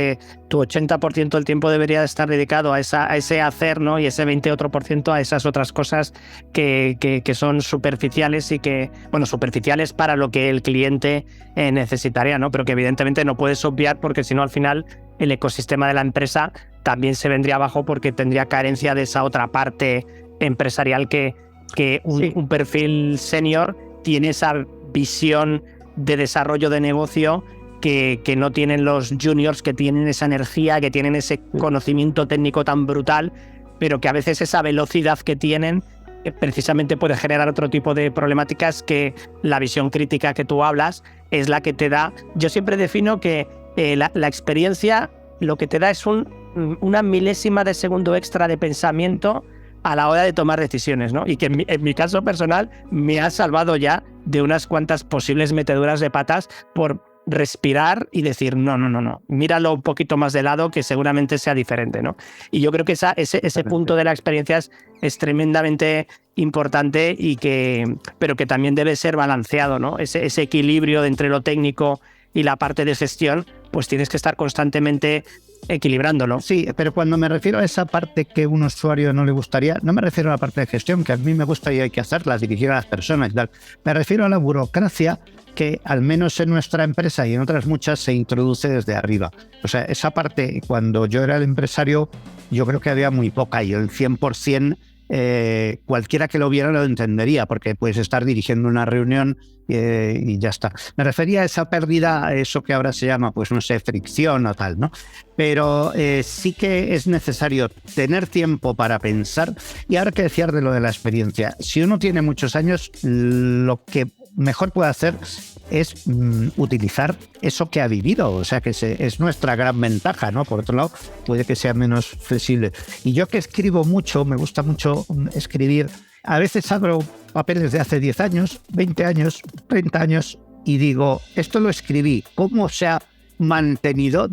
tu 80% del tiempo debería estar dedicado a ese hacer, ¿no? Y ese 20% a esas otras cosas que son superficiales y que, bueno, superficiales para lo que el cliente necesitaría, ¿no? Pero que evidentemente no puedes obviar, porque si no al final el ecosistema de la empresa también se vendría abajo, porque tendría carencia de esa otra parte empresarial que un perfil senior tiene esa visión de desarrollo de negocio que no tienen los juniors, que tienen esa energía, que tienen ese conocimiento técnico tan brutal, pero que a veces esa velocidad que tienen precisamente puede generar otro tipo de problemáticas, que la visión crítica que tú hablas es la que te da. Yo siempre defino que la experiencia lo que te da es una milésima de segundo extra de pensamiento a la hora de tomar decisiones, ¿no? Y que en mi caso personal me ha salvado ya de unas cuantas posibles meteduras de patas por respirar y decir no, míralo un poquito más de lado, que seguramente sea diferente, ¿no? Y yo creo que ese punto de la experiencia es tremendamente importante, pero que también debe ser balanceado, ¿no? Ese equilibrio entre lo técnico y la parte de gestión, pues tienes que estar constantemente equilibrándolo. Sí, pero cuando me refiero a esa parte que a un usuario no le gustaría, no me refiero a la parte de gestión, que a mí me gusta y hay que hacerla, dirigir a las personas y tal. Me refiero a la burocracia que, al menos en nuestra empresa y en otras muchas, se introduce desde arriba. O sea, esa parte, cuando yo era el empresario, yo creo que había muy poca, y el 100%, cualquiera que lo viera lo entendería, porque puedes estar dirigiendo una reunión y ya está. Me refería a esa pérdida, a eso que ahora se llama, pues no sé, fricción o tal, ¿no? Pero sí que es necesario tener tiempo para pensar. Y ahora que decías de lo de la experiencia, si uno tiene muchos años, lo que mejor puede hacer es utilizar eso que ha vivido, o sea que es nuestra gran ventaja, ¿no? Por otro lado, puede que sea menos flexible. Y yo, que escribo mucho, me gusta mucho escribir, a veces abro papeles de hace 10 años, 20 años, 30 años y digo, esto lo escribí, ¿cómo se ha mantenido,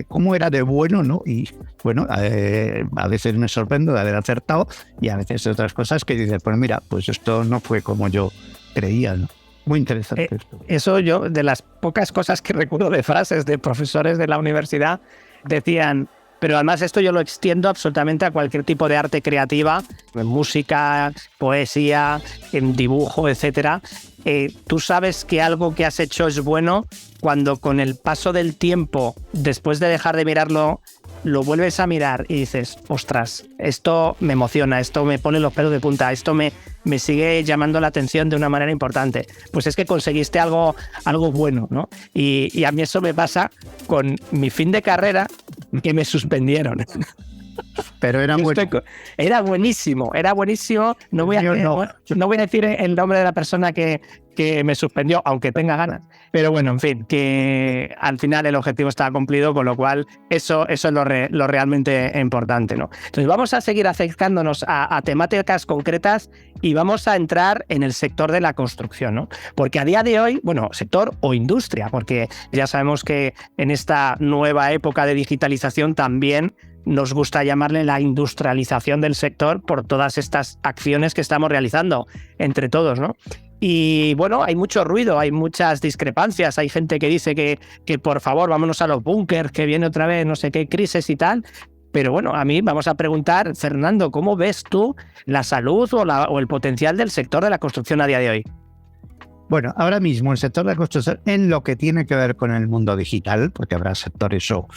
cómo era de bueno, ¿no? Y bueno, a veces me sorprendo de haber acertado, y a veces otras cosas que dices, pues mira, pues esto no fue como yo creían. Muy interesante esto. Eso yo, de las pocas cosas que recuerdo de frases de profesores de la universidad, decían, pero además esto yo lo extiendo absolutamente a cualquier tipo de arte creativa, en música, poesía, en dibujo, etcétera. Tú sabes que algo que has hecho es bueno cuando con el paso del tiempo, después de dejar de mirarlo, lo vuelves a mirar y dices, ostras, esto me emociona, esto me pone los pelos de punta, esto me sigue llamando la atención de una manera importante. Pues es que conseguiste algo bueno, ¿no? Y a mí eso me pasa con mi fin de carrera, que me suspendieron. Pero era buenísimo. No voy a decir el nombre de la persona que me suspendió, aunque tenga ganas. Pero bueno, en fin, que al final el objetivo estaba cumplido, con lo cual eso es lo realmente importante, ¿no? Entonces vamos a seguir acercándonos a temáticas concretas y vamos a entrar en el sector de la construcción, ¿no? Porque a día de hoy, bueno, sector o industria, porque ya sabemos que en esta nueva época de digitalización también nos gusta llamarle la industrialización del sector por todas estas acciones que estamos realizando entre todos, ¿no? Y bueno, hay mucho ruido, hay muchas discrepancias, hay gente que dice que por favor vámonos a los búnkers, que viene otra vez no sé qué crisis y tal. Pero bueno, a mí vamos a preguntar, Fernando, ¿cómo ves tú la salud o el potencial del sector de la construcción a día de hoy? Bueno, ahora mismo el sector de la construcción, en lo que tiene que ver con el mundo digital, porque habrá sectores o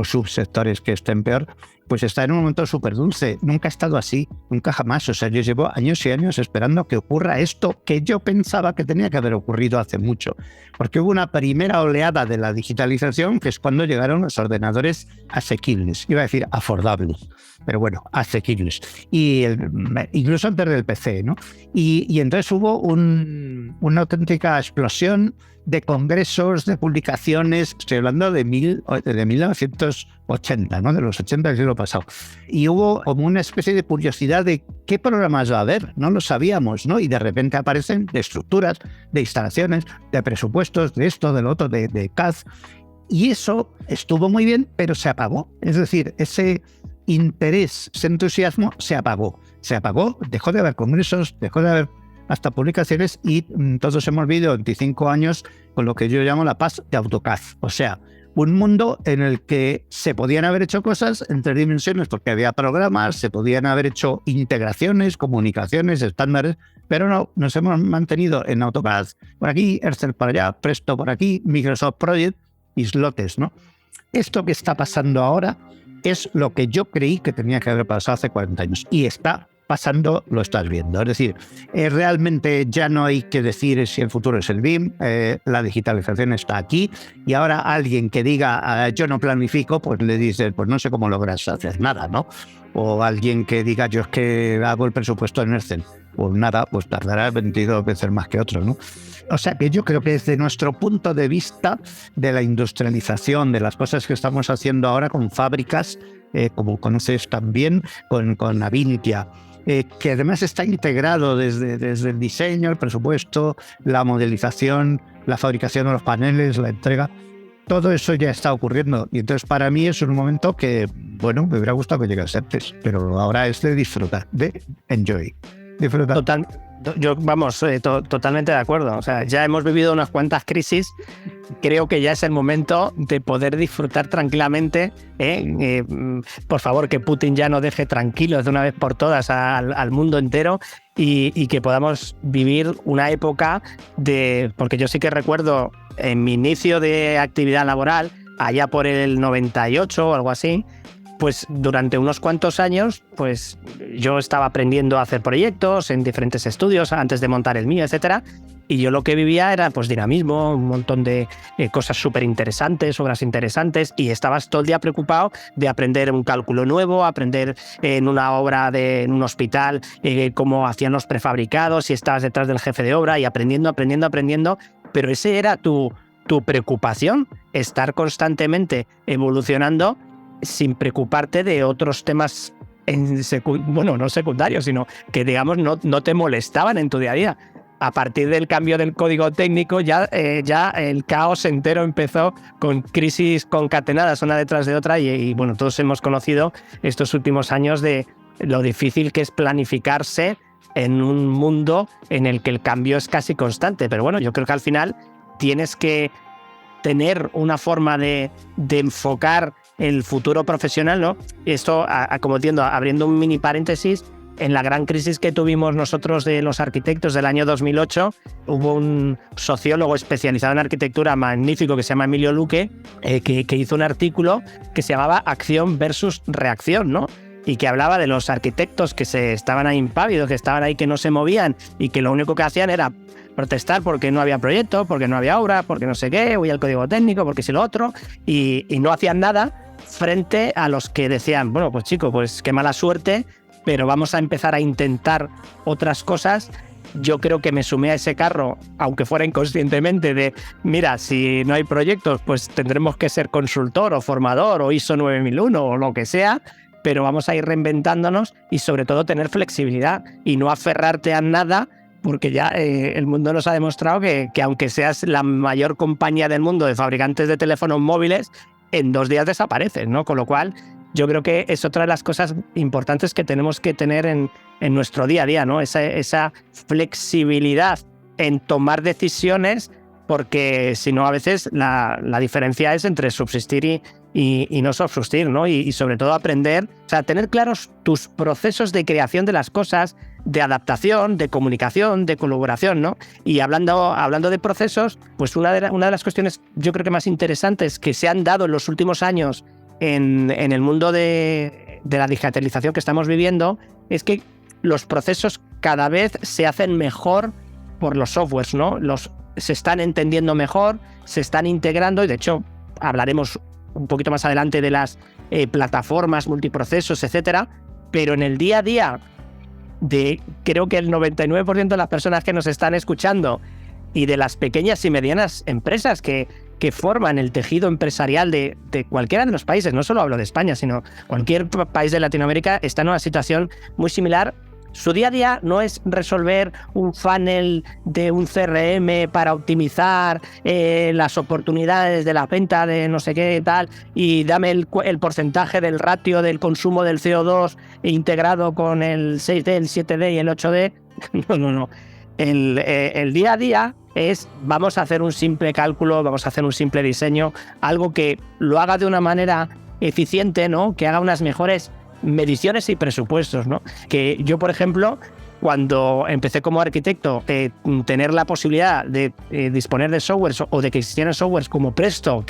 subsectores que estén peor, pues está en un momento súper dulce. Nunca ha estado así, nunca jamás. O sea, yo llevo años y años esperando que ocurra esto que yo pensaba que tenía que haber ocurrido hace mucho. Porque hubo una primera oleada de la digitalización, que es cuando llegaron los ordenadores asequibles. Iba a decir afordables, pero bueno, asequibles. Y incluso antes del PC, ¿no? Y entonces hubo una auténtica explosión de congresos, de publicaciones, estoy hablando de 1980, ¿no? De los 80 del siglo pasado. Y hubo como una especie de curiosidad de qué programas va a haber, no lo sabíamos, ¿no? Y de repente aparecen de estructuras, de instalaciones, de presupuestos, de esto, de lo otro, de CAD. Y eso estuvo muy bien, pero se apagó. Es decir, ese interés, ese entusiasmo se apagó. Se apagó, dejó de haber congresos, dejó de haber hasta publicaciones y todos hemos vivido 25 años con lo que yo llamo la paz de AutoCAD. O sea, un mundo en el que se podían haber hecho cosas en 3 dimensiones porque había programas, se podían haber hecho integraciones, comunicaciones, estándares, pero no, nos hemos mantenido en AutoCAD. Por aquí, Excel por allá, Presto por aquí, Microsoft Project y slotes, ¿no? Esto que está pasando ahora es lo que yo creí que tenía que haber pasado hace 40 años y está pasando, lo estás viendo. Es decir, realmente ya no hay que decir si el futuro es el BIM, la digitalización está aquí y ahora alguien que diga yo no planifico, pues le dices, pues no sé cómo logras hacer nada, ¿no? O alguien que diga yo es que hago el presupuesto en Excel, pues nada, pues tardará 22 veces más que otro, ¿no? O sea que yo creo que desde nuestro punto de vista de la industrialización, de las cosas que estamos haciendo ahora con fábricas, como conoces también, con Avintia, que además está integrado desde el diseño, el presupuesto, la modelización, la fabricación de los paneles, la entrega. Todo eso ya está ocurriendo y entonces para mí es un momento que, bueno, me hubiera gustado que llegase antes, pero ahora es de disfrutar, de enjoy. Disfrutar. Totalmente de acuerdo. O sea, ya hemos vivido unas cuantas crisis. Creo que ya es el momento de poder disfrutar tranquilamente. Por favor, que Putin ya nos deje tranquilos de una vez por todas al mundo entero y que podamos vivir una época porque yo sí que recuerdo en mi inicio de actividad laboral, allá por el 98 o algo así, pues durante unos cuantos años, pues yo estaba aprendiendo a hacer proyectos en diferentes estudios antes de montar el mío, etcétera. Y yo lo que vivía era pues dinamismo, un montón de cosas súper interesantes, obras interesantes, y estabas todo el día preocupado de aprender un cálculo nuevo, aprender en una obra en un hospital cómo hacían los prefabricados, y estabas detrás del jefe de obra y aprendiendo, pero ese era tu preocupación, estar constantemente evolucionando sin preocuparte de otros temas, no secundarios, sino que, digamos, no te molestaban en tu día a día. A partir del cambio del código técnico, ya el caos entero empezó con crisis concatenadas una detrás de otra y bueno, todos hemos conocido estos últimos años de lo difícil que es planificarse en un mundo en el que el cambio es casi constante. Pero bueno, yo creo que al final tienes que tener una forma de enfocar el futuro profesional, ¿no? Esto, como entiendo, abriendo un mini paréntesis, en la gran crisis que tuvimos nosotros de los arquitectos del año 2008, hubo un sociólogo especializado en arquitectura magnífico que se llama Emilio Luque, que hizo un artículo que se llamaba Acción versus Reacción, ¿no? Y que hablaba de los arquitectos que estaban ahí impávidos, que estaban ahí, que no se movían y que lo único que hacían era protestar porque no había proyecto, porque no había obra, porque no sé qué, voy al código técnico, porque si lo otro, y no hacían nada frente a los que decían, bueno, pues chico, pues qué mala suerte, pero vamos a empezar a intentar otras cosas. Yo creo que me sumé a ese carro, aunque fuera inconscientemente, de mira, si no hay proyectos, pues tendremos que ser consultor o formador o ISO 9001 o lo que sea, pero vamos a ir reinventándonos y sobre todo tener flexibilidad y no aferrarte a nada, porque ya el mundo nos ha demostrado que aunque seas la mayor compañía del mundo de fabricantes de teléfonos móviles, en 2 días desapareces, ¿no? Con lo cual, yo creo que es otra de las cosas importantes que tenemos que tener en nuestro día a día, ¿no? Esa flexibilidad en tomar decisiones, porque si no, a veces la diferencia es entre subsistir y no subsistir, ¿no? Y sobre todo aprender, o sea, tener claros tus procesos de creación de las cosas, de adaptación, de comunicación, de colaboración, ¿no? Y hablando de procesos, pues una de las cuestiones yo creo que más interesantes que se han dado en los últimos años en el mundo de la digitalización que estamos viviendo es que los procesos cada vez se hacen mejor por los softwares, ¿no? Se están entendiendo mejor, se están integrando, y de hecho hablaremos un poquito más adelante de las plataformas, multiprocesos, etcétera, pero en el día a día creo que el 99% de las personas que nos están escuchando y de las pequeñas y medianas empresas que forman el tejido empresarial de cualquiera de los países, no solo hablo de España, sino cualquier país de Latinoamérica, está en una situación muy similar. Su día a día no es resolver un funnel de un CRM para optimizar las oportunidades de la venta de no sé qué tal y dame el porcentaje del ratio del consumo del CO2 integrado con el 6D, el 7D y el 8D. No. El día a día es vamos a hacer un simple cálculo, vamos a hacer un simple diseño, algo que lo haga de una manera eficiente, ¿no? Que haga unas mejores mediciones y presupuestos, ¿no? Que yo, por ejemplo, cuando empecé como arquitecto, tener la posibilidad de disponer de softwares o de que existieran softwares como Presto,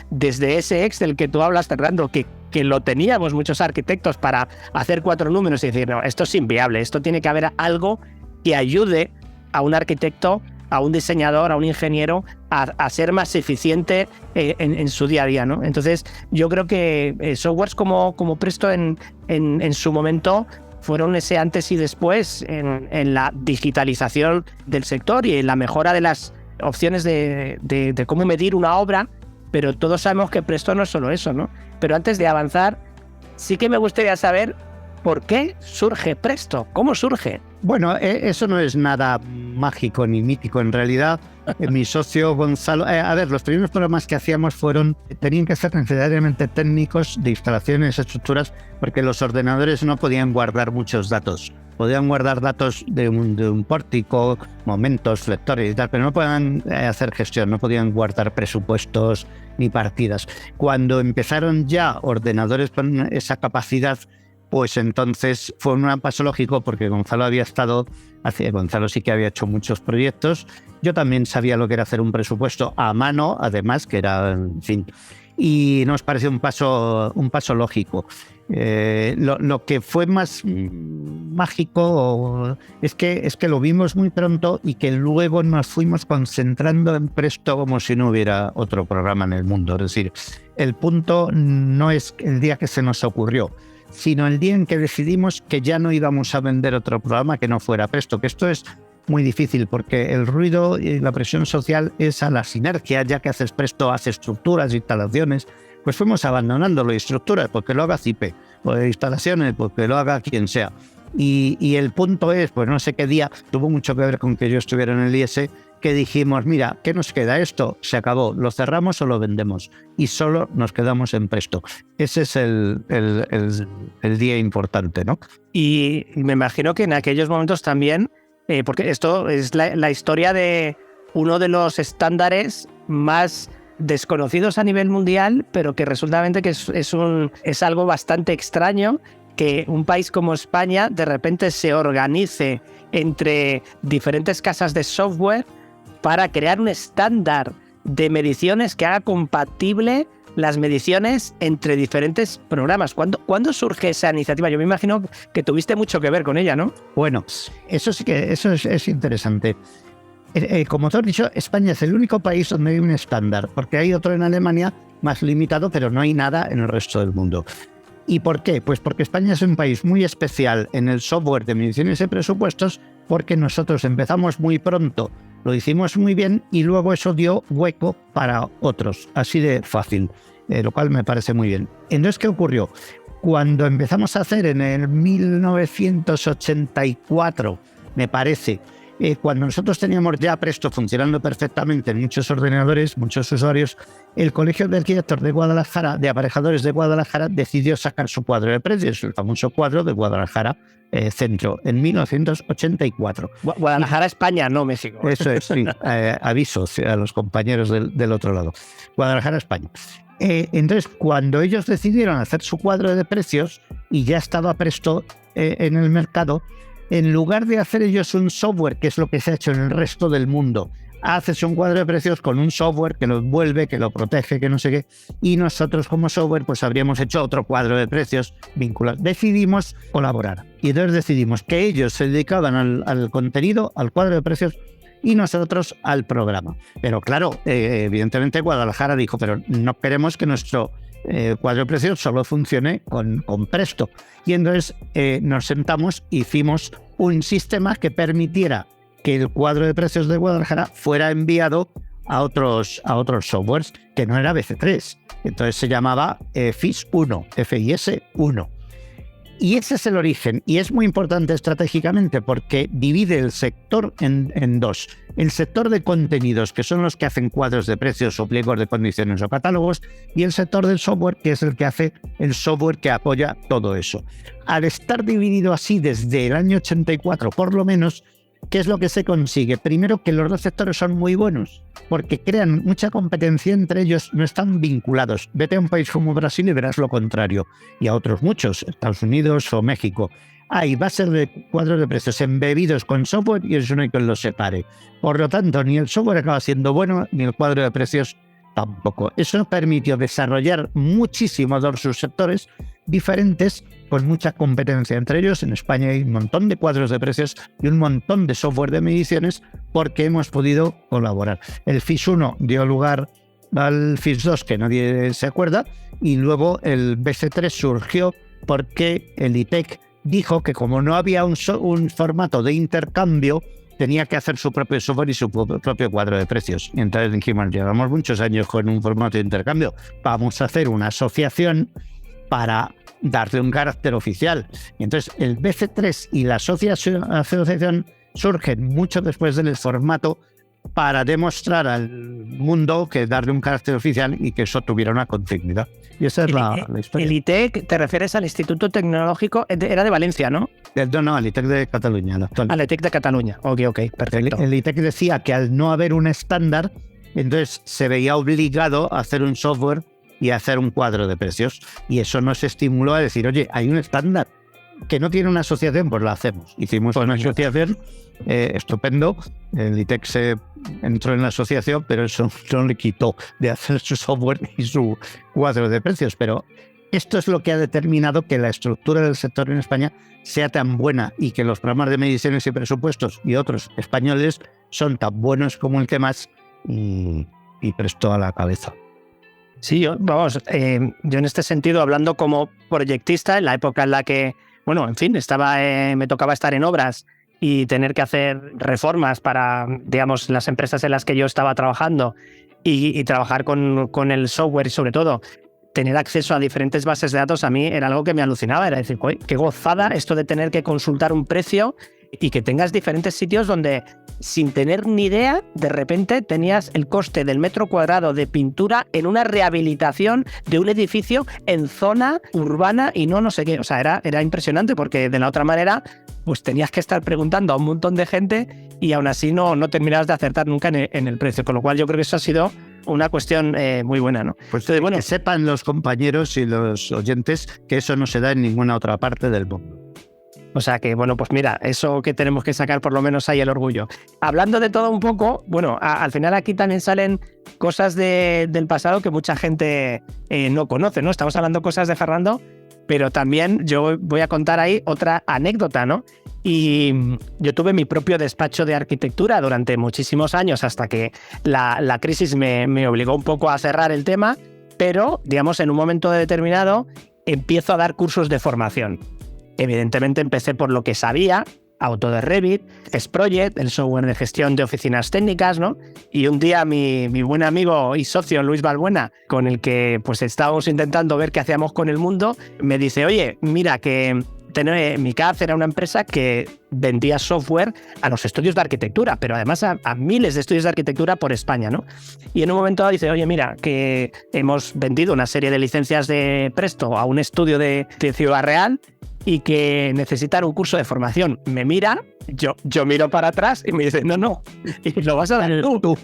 desde ese Excel que tú hablas, Fernando, que lo teníamos muchos arquitectos para hacer 4 números y decir, no, esto es inviable, esto tiene que haber algo que ayude a un arquitecto, a un diseñador, a un ingeniero a ser más eficiente en su día a día, ¿no? Entonces, yo creo que softwares como Presto en su momento fueron ese antes y después en la digitalización del sector y en la mejora de las opciones de cómo medir una obra, pero todos sabemos que Presto no es solo eso, ¿no? Pero antes de avanzar, sí que me gustaría saber ¿por qué surge Presto? ¿Cómo surge? Bueno, eso no es nada mágico ni mítico. En realidad, mi socio Gonzalo... los primeros programas que hacíamos tenían que ser necesariamente técnicos de instalaciones, estructuras, porque los ordenadores no podían guardar muchos datos. Podían guardar datos de un pórtico, momentos, flectores y tal, pero no podían hacer gestión, no podían guardar presupuestos ni partidas. Cuando empezaron ya ordenadores con esa capacidad, pues entonces fue un paso lógico porque Gonzalo sí que había hecho muchos proyectos. Yo también sabía lo que era hacer un presupuesto a mano, además, que era, en fin, y nos pareció un paso lógico. Lo que fue más mágico es que lo vimos muy pronto y que luego nos fuimos concentrando en Presto como si no hubiera otro programa en el mundo. Es decir, el punto no es el día que se nos ocurrió, sino el día en que decidimos que ya no íbamos a vender otro programa que no fuera Presto, que esto es muy difícil porque el ruido y la presión social es a la sinergia, ya que haces Presto, haces estructuras, instalaciones, pues fuimos abandonándolo, estructuras porque lo haga CIPE, o instalaciones porque lo haga quien sea. Y el punto es, pues no sé qué día, tuvo mucho que ver con que yo estuviera en el IES, que dijimos, mira, ¿qué nos queda? Esto se acabó, ¿lo cerramos o lo vendemos? Y solo nos quedamos en Presto. Ese es el día importante, ¿no? Y me imagino que en aquellos momentos también, porque esto es la historia de uno de los estándares más desconocidos a nivel mundial, pero que resulta que es algo bastante extraño que un país como España de repente se organice entre diferentes casas de software para crear un estándar de mediciones que haga compatible las mediciones entre diferentes programas. ¿Cuándo surge esa iniciativa? Yo me imagino que tuviste mucho que ver con ella, ¿no? Bueno, eso es interesante. Como te he dicho, España es el único país donde hay un estándar, porque hay otro en Alemania más limitado, pero no hay nada en el resto del mundo. ¿Y por qué? Pues porque España es un país muy especial en el software de mediciones de presupuestos, porque nosotros empezamos muy pronto, lo hicimos muy bien y luego eso dio hueco para otros, así de fácil, lo cual me parece muy bien. Entonces, ¿qué ocurrió? Cuando empezamos a hacer en el 1984, me parece, cuando nosotros teníamos ya Presto funcionando perfectamente en muchos ordenadores, muchos usuarios, el Colegio de Arquitectos de Guadalajara, de Aparejadores de Guadalajara, decidió sacar su cuadro de precios, el famoso cuadro de Guadalajara Centro, en 1984. Guadalajara, España, no México. Eso es, sí. Aviso a los compañeros del otro lado. Guadalajara, España. Entonces, cuando ellos decidieron hacer su cuadro de precios y ya estaba Presto en el mercado, en lugar de hacer ellos un software, que es lo que se ha hecho en el resto del mundo, haces un cuadro de precios con un software que lo envuelve, que lo protege, que no sé qué, y nosotros como software pues habríamos hecho otro cuadro de precios vinculado. Decidimos colaborar y entonces decidimos que ellos se dedicaban al contenido, al cuadro de precios, y nosotros al programa. Pero claro, evidentemente Guadalajara dijo, pero no queremos que nuestro cuadro de precios solo funcione con Presto. Y entonces nos sentamos, hicimos un sistema que permitiera que el cuadro de precios de Guadalajara fuera enviado a otros softwares, que no era BC3. Entonces se llamaba FIS1, FIS1. Y ese es el origen, y es muy importante estratégicamente porque divide el sector en dos. El sector de contenidos, que son los que hacen cuadros de precios o pliegos de condiciones o catálogos, y el sector del software, que es el que hace el software que apoya todo eso. Al estar dividido así desde el año 84, por lo menos, ¿qué es lo que se consigue? Primero, que los dos sectores son muy buenos, porque crean mucha competencia entre ellos, no están vinculados. Vete a un país como Brasil y verás lo contrario, y a otros muchos, Estados Unidos o México. Hay bases de cuadros de precios embebidos con software y eso no hay quien los separe. Por lo tanto, ni el software acaba siendo bueno, ni el cuadro de precios tampoco. Eso permitió desarrollar muchísimos de sus sectores diferentes, con mucha competencia entre ellos. En España hay un montón de cuadros de precios y un montón de software de mediciones porque hemos podido colaborar. El FIS1 dio lugar al FIS2, que nadie se acuerda, y luego el BC3 surgió porque el ITEC dijo que como no había un formato de intercambio, tenía que hacer su propio software y su propio cuadro de precios. Y entonces dijimos, llevamos muchos años con un formato de intercambio, vamos a hacer una asociación para darle un carácter oficial. Y entonces el BC3 y la asociación surgen mucho después del formato para demostrar al mundo que darle un carácter oficial y que eso tuviera una continuidad. Y esa es la historia. El ITEC, te refieres al Instituto Tecnológico, era de Valencia, ¿no? No, al ITEC de Cataluña. Al ITEC de Cataluña, ok, perfecto. El ITEC decía que al no haber un estándar, entonces se veía obligado a hacer un software y a hacer un cuadro de precios. Y eso nos estimuló a decir, oye, hay un estándar que no tiene una asociación, pues lo hacemos. Hicimos una asociación, estupendo. El ITEC se entró en la asociación, pero eso no le quitó de hacer su software y su cuadro de precios. Pero esto es lo que ha determinado que la estructura del sector en España sea tan buena y que los programas de mediciones y presupuestos y otros españoles son tan buenos como el que más y Presto a la cabeza. Sí, yo en este sentido, hablando como proyectista, en la época en la que, bueno, en fin, me tocaba estar en obras y tener que hacer reformas para, digamos, las empresas en las que yo estaba trabajando y trabajar con el software y sobre todo tener acceso a diferentes bases de datos, a mí era algo que me alucinaba, era decir, qué gozada esto de tener que consultar un precio y que tengas diferentes sitios donde, sin tener ni idea, de repente tenías el coste del metro cuadrado de pintura en una rehabilitación de un edificio en zona urbana y no sé qué. O sea, era impresionante, porque de la otra manera pues tenías que estar preguntando a un montón de gente y aún así no terminabas de acertar nunca en el precio. Con lo cual yo creo que eso ha sido una cuestión muy buena, ¿no? Pues entonces, bueno, que sepan los compañeros y los oyentes que eso no se da en ninguna otra parte del mundo. O sea que, bueno, pues mira, eso que tenemos que sacar por lo menos ahí el orgullo. Hablando de todo un poco, bueno, al final aquí también salen cosas del pasado que mucha gente no conoce, ¿no? Estamos hablando cosas de Fernando, pero también yo voy a contar ahí otra anécdota, ¿no? Y yo tuve mi propio despacho de arquitectura durante muchísimos años hasta que la crisis me obligó un poco a cerrar el tema, pero, digamos, en un momento determinado empiezo a dar cursos de formación. Evidentemente empecé por lo que sabía, Autodesk Revit, S-Project, el software de gestión de oficinas técnicas, ¿no? Y un día mi buen amigo y socio Luis Balbuena, con el que pues estábamos intentando ver qué hacíamos con el mundo, me dice, oye, mira que MiCAD era una empresa que vendía software a los estudios de arquitectura, pero además a miles de estudios de arquitectura por España, ¿no? Y en un momento dado dice, oye, mira, que hemos vendido una serie de licencias de Presto a un estudio de Ciudad Real y que necesitan un curso de formación. Me mira, yo miro para atrás y me dice, no, y lo vas a dar tú.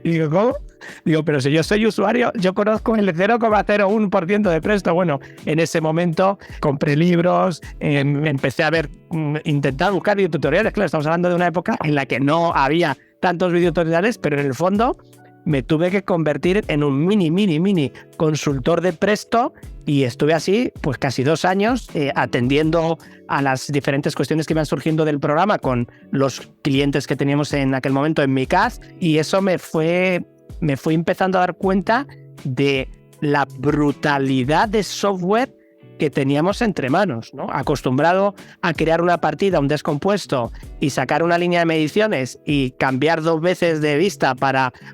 Y digo, ¿cómo? Digo, pero si yo soy usuario, yo conozco el 0,01% de Presto. Bueno, en ese momento compré libros, empecé a intentar buscar videotutoriales. Claro, estamos hablando de una época en la que no había tantos videotutoriales, pero en el fondo me tuve que convertir en un mini consultor de Presto y estuve así pues casi 2 años atendiendo a las diferentes cuestiones que iban surgiendo del programa con los clientes que teníamos en aquel momento en MiCAD, y eso me fui empezando a dar cuenta de la brutalidad de software que teníamos entre manos, ¿no? Acostumbrado a crear una partida, un descompuesto y sacar una línea de mediciones y cambiar 2 veces de vista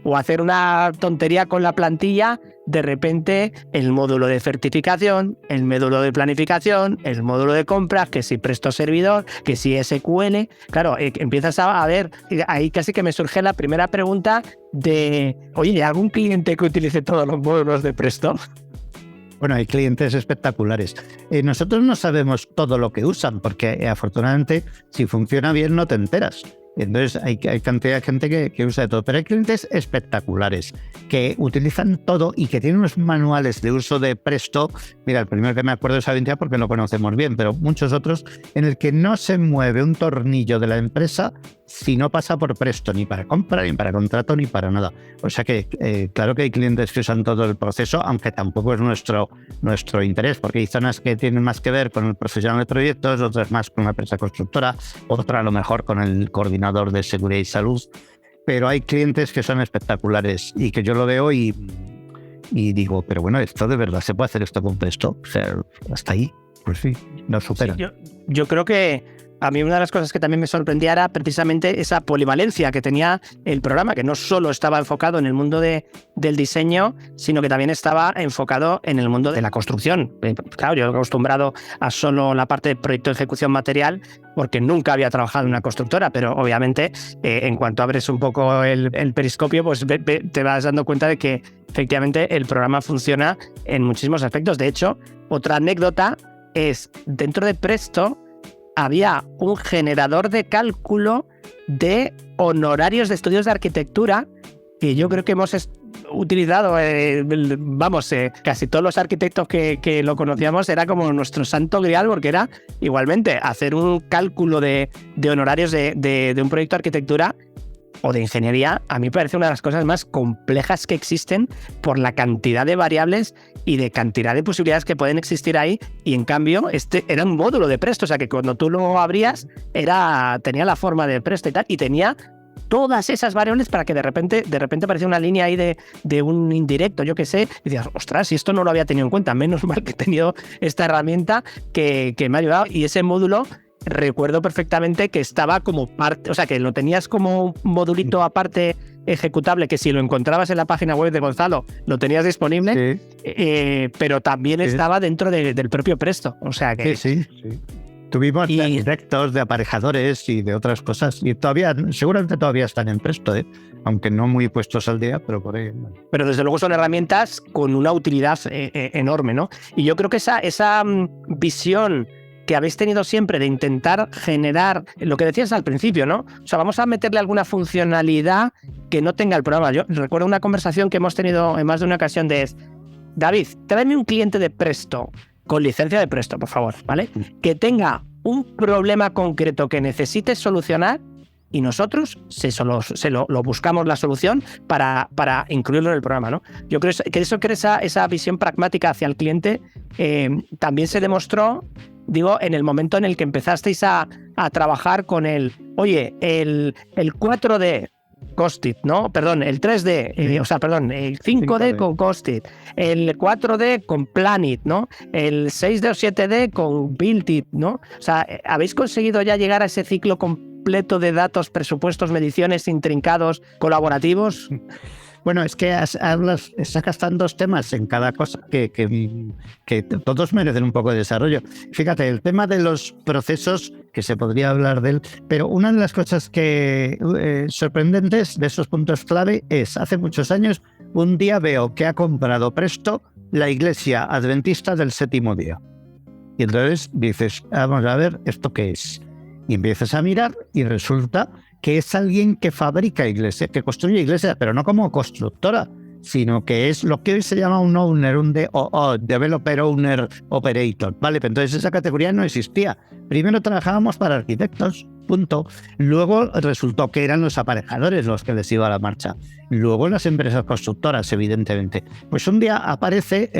o hacer una tontería con la plantilla, de repente el módulo de certificación, el módulo de planificación, el módulo de compras, que si Presto Servidor, que si SQL, claro, empiezas a ver, ahí casi que me surge la primera pregunta de, oye, ¿hay algún cliente que utilice todos los módulos de Presto? Bueno, hay clientes espectaculares. Nosotros no sabemos todo lo que usan, porque afortunadamente, si funciona bien, no te enteras. Entonces hay cantidad de gente que usa de todo, pero hay clientes espectaculares que utilizan todo y que tienen unos manuales de uso de Presto. Mira, el primero que me acuerdo es Avintia porque lo conocemos bien, pero muchos otros en el que no se mueve un tornillo de la empresa si no pasa por Presto, ni para compra, ni para contrato, ni para nada. O sea que claro que hay clientes que usan todo el proceso, aunque tampoco es nuestro interés, porque hay zonas que tienen más que ver con el profesional de proyectos, otras más con una empresa constructora, otra a lo mejor con el coordinador de seguridad y salud, pero hay clientes que son espectaculares y que yo lo veo y digo, pero bueno, esto de verdad se puede hacer esto con Presto, o sea, hasta ahí, pues sí, nos supera. Sí, yo creo que a mí una de las cosas que también me sorprendía era precisamente esa polivalencia que tenía el programa, que no solo estaba enfocado en el mundo del diseño, sino que también estaba enfocado en el mundo de la construcción. Claro, yo he acostumbrado a solo la parte de proyecto de ejecución material porque nunca había trabajado en una constructora, pero obviamente en cuanto abres un poco el periscopio, pues te vas dando cuenta de que efectivamente el programa funciona en muchísimos aspectos. De hecho, otra anécdota es, dentro de Presto había un generador de cálculo de honorarios de estudios de arquitectura que yo creo que hemos utilizado, casi todos los arquitectos que lo conocíamos, era como nuestro santo grial, porque era igualmente hacer un cálculo de honorarios de un proyecto de arquitectura o de ingeniería. A mí me parece una de las cosas más complejas que existen por la cantidad de variables y de cantidad de posibilidades que pueden existir ahí, y en cambio este era un módulo de Presto, o sea que cuando tú lo abrías tenía la forma de Presto y tal, y tenía todas esas variables para que de repente aparecía una línea ahí de un indirecto, yo qué sé, y decías, ostras, si esto no lo había tenido en cuenta, menos mal que he tenido esta herramienta que me ha ayudado. Y ese módulo recuerdo perfectamente que estaba como parte, o sea, que lo tenías como un modulito aparte ejecutable, que si lo encontrabas en la página web de Gonzalo lo tenías disponible, sí. Pero también estaba dentro del propio Presto, o sea que... Sí. Tuvimos directos de aparejadores y de otras cosas, y seguramente todavía están en Presto, aunque no muy puestos al día, pero por ahí. Pero desde luego son herramientas con una utilidad enorme, ¿no? Y yo creo que esa visión que habéis tenido siempre de intentar generar lo que decías al principio, ¿no? O sea, vamos a meterle alguna funcionalidad que no tenga el programa. Yo recuerdo una conversación que hemos tenido en más de una ocasión de David, tráeme un cliente de Presto, con licencia de Presto, por favor, ¿vale? Que tenga un problema concreto que necesite solucionar y nosotros lo buscamos la solución para incluirlo en el programa, ¿no? Yo creo que esa visión pragmática hacia el cliente también se demostró, digo, en el momento en el que empezasteis a trabajar con el 4D Costit, ¿no? Perdón, el 3D, el 5D con Costit, el 4D con Planit, ¿no? El 6D o 7D con Builtit, ¿no? O sea, habéis conseguido ya llegar a ese ciclo completo de datos, presupuestos, mediciones, intrincados, colaborativos. Bueno, es que sacas tantos temas en cada cosa que todos merecen un poco de desarrollo. Fíjate, el tema de los procesos, que se podría hablar de él, pero una de las cosas que sorprendentes de esos puntos clave es, hace muchos años, un día veo que ha comprado Presto la Iglesia Adventista del Séptimo Día. Y entonces dices, vamos a ver, ¿esto qué es? Y empiezas a mirar y resulta que es alguien que fabrica iglesias, que construye iglesias, pero no como constructora, sino que es lo que hoy se llama un owner, un DOO, Developer Owner Operator, ¿vale? Pero entonces esa categoría no existía. Primero trabajábamos para arquitectos, punto. Luego resultó que eran los aparejadores los que les iba a la marcha. Luego las empresas constructoras, evidentemente. Pues un día aparece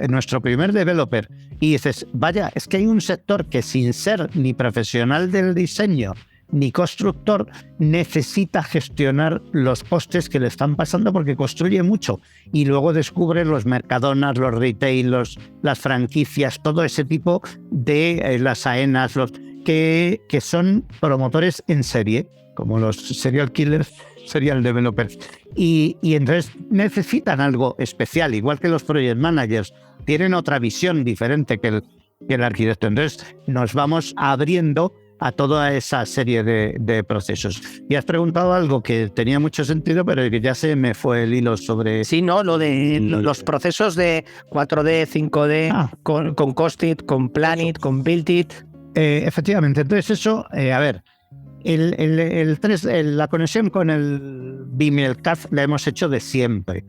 nuestro primer developer y dices, vaya, es que hay un sector que sin ser ni profesional del diseño ni constructor necesita gestionar los costes que le están pasando porque construye mucho y luego descubre los mercadonas, los retailers, las franquicias, todo ese tipo de las AENAs, que son promotores en serie, como los serial killers, serial developers. Y entonces necesitan algo especial, igual que los project managers, tienen otra visión diferente que el arquitecto. Entonces nos vamos abriendo a toda esa serie de procesos. Y has preguntado algo que tenía mucho sentido, pero que ya se me fue el hilo sobre... Sí, ¿no? Lo de los procesos de 4D, 5D, con Costit, con Planit, con Builtit. Efectivamente. Entonces eso, a ver, la conexión con el BIM y el CAD la hemos hecho de siempre,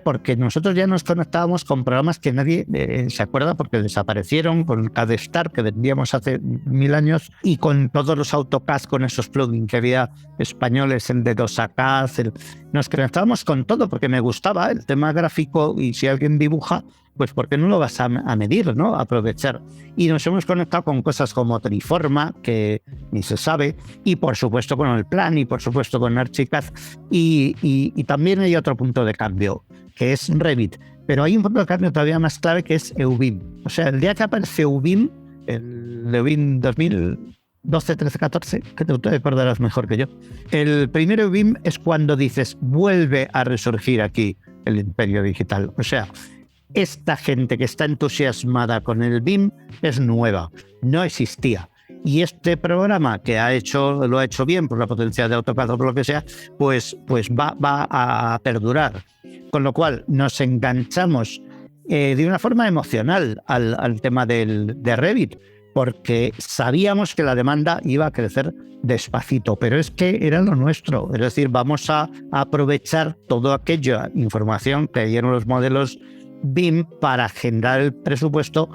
porque nosotros ya nos conectábamos con programas que nadie se acuerda porque desaparecieron, con el CAD Star que vendíamos hace 1000 años y con todos los AutoCAD, con esos plugins que había españoles, el de 2ACAD, nos conectábamos con todo porque me gustaba el tema gráfico y si alguien dibuja, pues ¿por qué no lo vas a medir, ¿no? Aprovechar. Y nos hemos conectado con cosas como Triforma, que ni se sabe, y por supuesto con el Plan, y por supuesto con Archicad. Y también hay otro punto de cambio, que es Revit. Pero hay un punto de cambio todavía más clave, que es EUBIM. O sea, el día que aparece EUBIM, el EUBIM 2012, 13, 14, que te acordarás mejor que yo. El primer EUBIM es cuando dices, vuelve a resurgir aquí el imperio digital. O sea, esta gente que está entusiasmada con el BIM es nueva, no existía. Y este programa que lo ha hecho bien por la potencia de AutoCAD o por lo que sea, pues va a perdurar. Con lo cual nos enganchamos de una forma emocional al tema de Revit, porque sabíamos que la demanda iba a crecer despacito, pero es que era lo nuestro. Es decir, vamos a aprovechar toda aquella información que hay en los modelos BIM para generar el presupuesto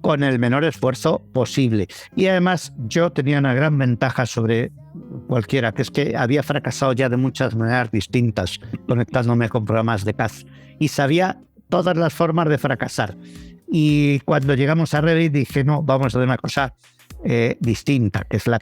con el menor esfuerzo posible. Y además yo tenía una gran ventaja sobre cualquiera, que es que había fracasado ya de muchas maneras distintas conectándome con programas de CAD y sabía todas las formas de fracasar. Y cuando llegamos a Revit dije, no, vamos a hacer una cosa distinta, que es la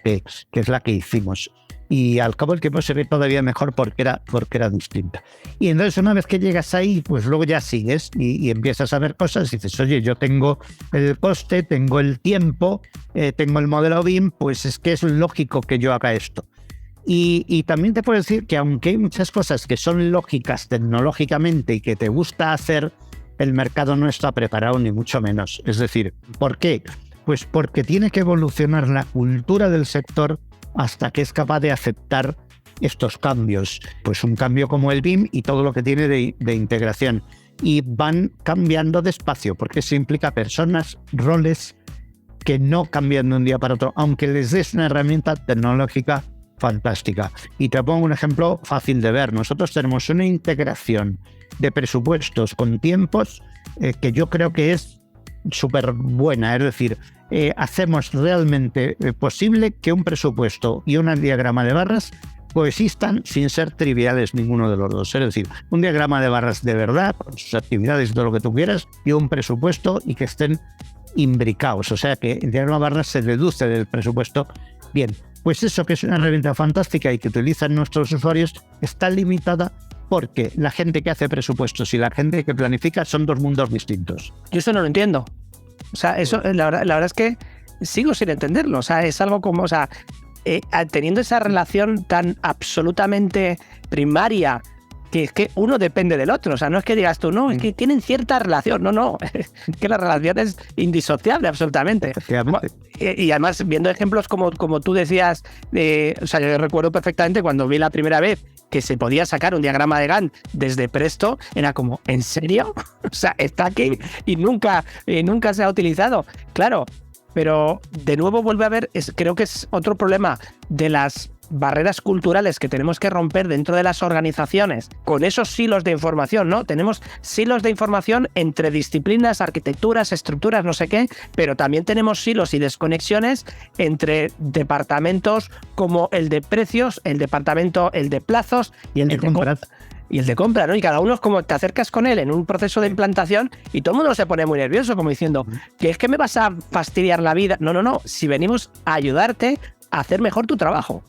que hicimos. Y al cabo del tiempo se ve todavía mejor porque era distinta. Y entonces una vez que llegas ahí, pues luego ya sigues y empiezas a ver cosas y dices, oye, yo tengo el coste, tengo el tiempo, tengo el modelo BIM, pues es que es lógico que yo haga esto. Y también te puedo decir que aunque hay muchas cosas que son lógicas tecnológicamente y que te gusta hacer, el mercado no está preparado ni mucho menos. Es decir, ¿por qué? Pues porque tiene que evolucionar la cultura del sector hasta que es capaz de aceptar estos cambios. Pues un cambio como el BIM y todo lo que tiene de integración. Y van cambiando despacio, porque eso implica personas, roles que no cambian de un día para otro, aunque les des una herramienta tecnológica fantástica. Y te pongo un ejemplo fácil de ver. Nosotros tenemos una integración de presupuestos con tiempos que yo creo que es súper buena. Es decir, hacemos realmente posible que un presupuesto y un diagrama de barras coexistan sin ser triviales ninguno de los dos. Es decir, un diagrama de barras de verdad, con sus actividades y todo lo que tú quieras, y un presupuesto y que estén imbricados. O sea, que el diagrama de barras se deduce del presupuesto. Bien, pues eso, que es una herramienta fantástica y que utilizan nuestros usuarios, está limitada porque la gente que hace presupuestos y la gente que planifica son dos mundos distintos. Yo eso no lo entiendo. O sea, eso la verdad es que sigo sin entenderlo. O sea, es algo como, o sea, teniendo esa relación tan absolutamente primaria, que es que uno depende del otro. O sea, no es que digas tú, no, es que tienen cierta relación. No, es que la relación es indisociable absolutamente. Y además, viendo ejemplos como tú decías, o sea, yo recuerdo perfectamente cuando vi la primera vez que se podía sacar un diagrama de Gantt desde Presto, era como, ¿en serio? O sea, está aquí y nunca se ha utilizado. Claro, pero de nuevo vuelve a haber, creo que es otro problema de las barreras culturales que tenemos que romper dentro de las organizaciones con esos silos de información, ¿no? Tenemos silos de información entre disciplinas, arquitecturas, estructuras, no sé qué, pero también tenemos silos y desconexiones entre departamentos como el de precios, el de plazos y el de compras. Y el de compra, ¿no? Y cada uno es como te acercas con él en un proceso de implantación y todo el mundo se pone muy nervioso, como diciendo, que es que me vas a fastidiar la vida. No. Si venimos a ayudarte a hacer mejor tu trabajo.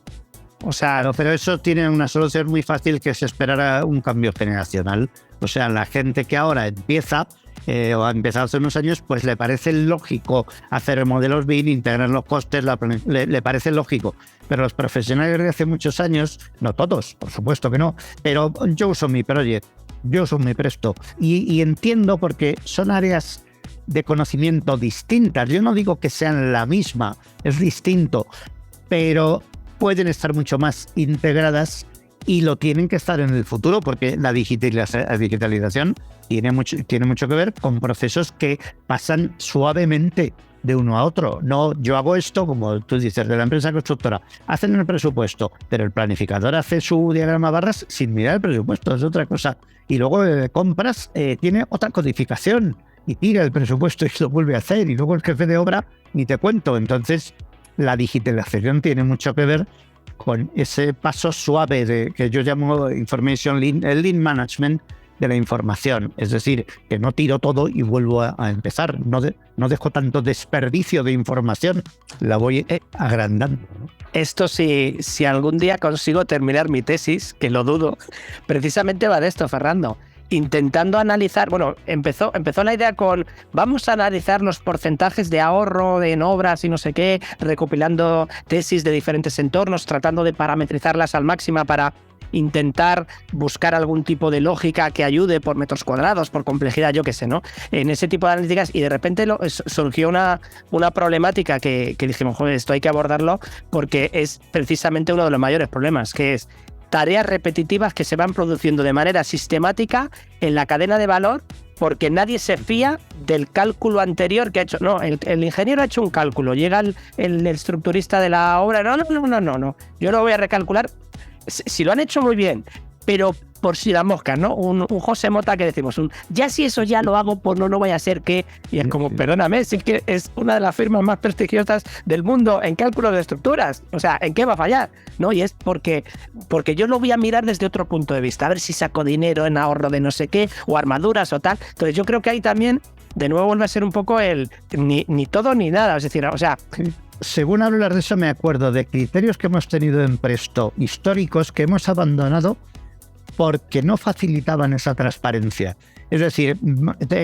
O sea, claro, pero eso tiene una solución muy fácil, que es esperar a un cambio generacional. O sea, la gente que ahora empieza o ha empezado hace unos años, pues le parece lógico hacer modelos BIM, integrar los costes, le parece lógico. Pero los profesionales de hace muchos años, no todos, por supuesto que no, pero yo uso mi Project, yo uso mi Presto y entiendo, porque son áreas de conocimiento distintas. Yo no digo que sean la misma, es distinto, pero pueden estar mucho más integradas y lo tienen que estar en el futuro, porque la digitalización tiene mucho que ver con procesos que pasan suavemente de uno a otro. No, yo hago esto, como tú dices, de la empresa constructora, hacen el presupuesto, pero el planificador hace su diagrama barras sin mirar el presupuesto, es otra cosa. Y luego compras, tiene otra codificación y tira el presupuesto y lo vuelve a hacer, y luego el jefe de obra ni te cuento. Entonces, la digitalización tiene mucho que ver con ese paso suave que yo llamo Information Lean, el Lean Management de la información. Es decir, que no tiro todo y vuelvo a empezar. No dejo tanto desperdicio de información, la voy agrandando, ¿no? Esto si algún día consigo terminar mi tesis, que lo dudo, precisamente va de esto, Fernando. Intentando analizar, bueno, empezó la idea con vamos a analizar los porcentajes de ahorro en obras y no sé qué, recopilando tesis de diferentes entornos, tratando de parametrizarlas al máximo para intentar buscar algún tipo de lógica que ayude por metros cuadrados, por complejidad, yo qué sé, ¿no? En ese tipo de analíticas, y de repente surgió una problemática que dijimos, joder, esto hay que abordarlo porque es precisamente uno de los mayores problemas, que es tareas repetitivas que se van produciendo de manera sistemática en la cadena de valor, porque nadie se fía del cálculo anterior que ha hecho. No, el ingeniero ha hecho un cálculo, llega el estructurista de la obra, no, yo lo voy a recalcular. Si lo han hecho muy bien, pero por si la mosca, ¿no? Un José Mota que decimos, ya si eso ya lo hago, pues no vaya a ser que... Y es como, perdóname, sí que es una de las firmas más prestigiosas del mundo en cálculo de estructuras. O sea, ¿en qué va a fallar? ¿No? Y es porque yo lo voy a mirar desde otro punto de vista, a ver si saco dinero en ahorro de no sé qué, o armaduras o tal. Entonces yo creo que ahí también, de nuevo, vuelve a ser un poco ni todo ni nada. Es decir, o sea... Según hablar de eso, me acuerdo de criterios que hemos tenido en Presto, históricos, que hemos abandonado porque no facilitaban esa transparencia. Es decir,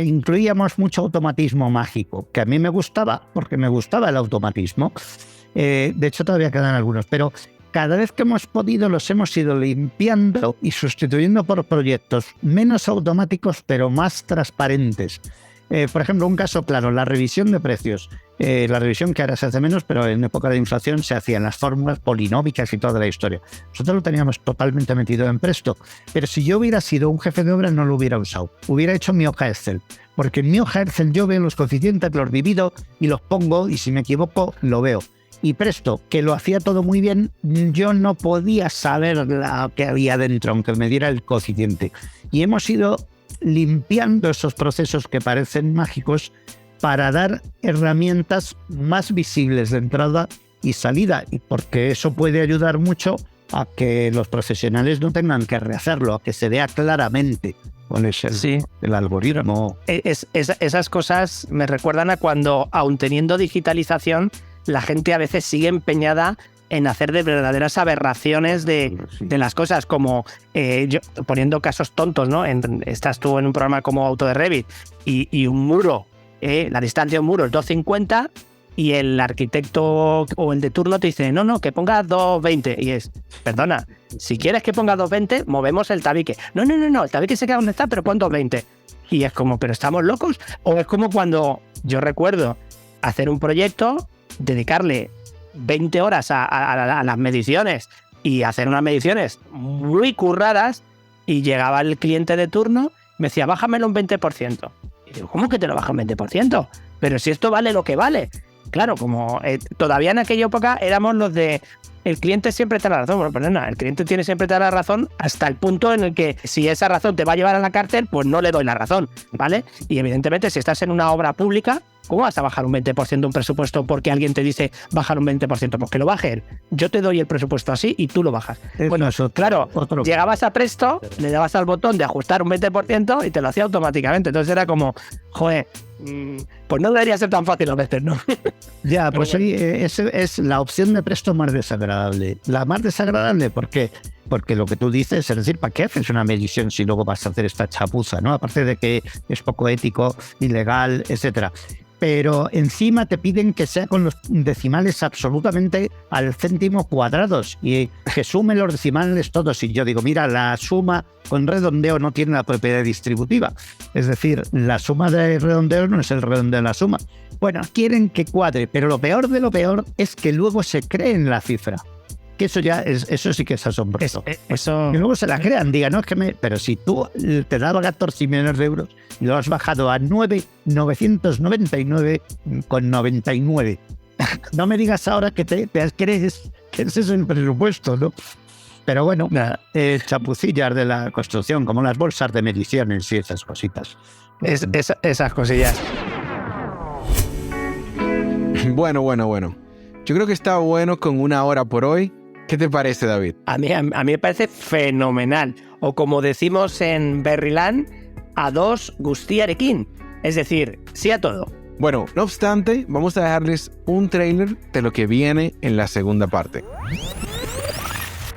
incluíamos mucho automatismo mágico, que a mí me gustaba, porque me gustaba el automatismo. De hecho, todavía quedan algunos, pero cada vez que hemos podido los hemos ido limpiando y sustituyendo por proyectos menos automáticos, pero más transparentes. Por ejemplo, un caso claro, la revisión de precios. La revisión que ahora se hace menos, pero en época de inflación se hacían las fórmulas polinómicas y toda la historia. Nosotros lo teníamos totalmente metido en Presto, pero si yo hubiera sido un jefe de obra no lo hubiera usado. Hubiera hecho mi hoja Excel, porque en mi hoja Excel yo veo los coeficientes, los divido y los pongo, y si me equivoco lo veo. Y Presto, que lo hacía todo muy bien, yo no podía saber lo que había dentro, aunque me diera el coeficiente. Y hemos ido limpiando esos procesos que parecen mágicos para dar herramientas más visibles de entrada y salida, y porque eso puede ayudar mucho a que los profesionales no tengan que rehacerlo, a que se vea claramente cuál es el algoritmo. Esas cosas me recuerdan a cuando, aun teniendo digitalización, la gente a veces sigue empeñada en hacer de verdaderas aberraciones de las cosas, como yo, poniendo casos tontos, ¿no? Estás tú en un programa como Auto de Revit y un muro, la distancia de un muro es 250 y el arquitecto o el de turno te dice, no, que ponga 220. Y es, perdona, si quieres que ponga 220, movemos el tabique. No, el tabique se queda donde está, pero pon 220. Y es como, ¿pero estamos locos? O es como cuando yo recuerdo hacer un proyecto, dedicarle 20 horas a las mediciones y hacer unas mediciones muy curradas, y llegaba el cliente de turno, me decía, bájamelo un 20%. Y digo, ¿cómo que te lo baja un 20%? Pero si esto vale lo que vale. Claro, como todavía en aquella época éramos los de el cliente siempre te da la razón. Bueno, perdona, el cliente tiene siempre te da la razón hasta el punto en el que si esa razón te va a llevar a la cárcel, pues no le doy la razón, ¿vale? Y evidentemente si estás en una obra pública, ¿cómo vas a bajar un 20% un presupuesto porque alguien te dice bajar un 20%? Pues que lo baje él. Yo te doy el presupuesto así y tú lo bajas. Bueno, eso, claro, llegabas a Presto, le dabas al botón de ajustar un 20% y te lo hacía automáticamente. Entonces era como, joder, pues no debería ser tan fácil a veces, ¿no? Ya, pues bueno. Es la opción de Presto más desagradable. La más desagradable, ¿por qué? Porque lo que tú dices, es decir, ¿para qué haces una medición si luego vas a hacer esta chapuza, ¿no? Aparte de que es poco ético, ilegal, etcétera. Pero encima te piden que sea con los decimales absolutamente al céntimo cuadrados y que sume los decimales todos. Y yo digo, mira, la suma con redondeo no tiene la propiedad distributiva. Es decir, la suma de redondeo no es el redondeo de la suma. Bueno, quieren que cuadre, pero lo peor de lo peor es que luego se creen la cifra. Que eso sí que es asombroso. Y luego se la crean, digan, no, es que pero si tú te daba 14 millones de euros y lo has bajado a 9.999,99. No me digas ahora que te crees que ese es el presupuesto, ¿no? Pero bueno, chapucillas de la construcción, como las bolsas de mediciones y esas cositas. Esas cosillas. Bueno. Yo creo que está bueno con 1 hora por hoy. ¿Qué te parece, David? A mí me parece fenomenal. O como decimos en Berryland, a 2 gustiarekin. Es decir, sí a todo. Bueno, no obstante, vamos a dejarles un tráiler de lo que viene en la segunda parte.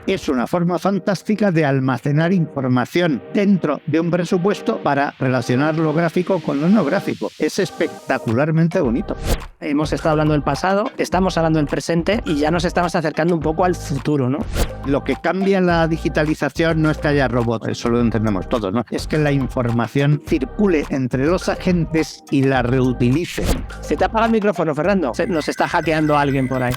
Es una forma fantástica de almacenar información dentro de un presupuesto para relacionar lo gráfico con lo no gráfico. Es espectacularmente bonito. Hemos estado hablando del pasado, estamos hablando del presente y ya nos estamos acercando un poco al futuro, ¿no? Lo que cambia la digitalización no es que haya robots, eso lo entendemos todos, ¿no? Es que la información circule entre los agentes y la reutilicen. Se te apaga el micrófono, Fernando. Nos está hackeando alguien por ahí.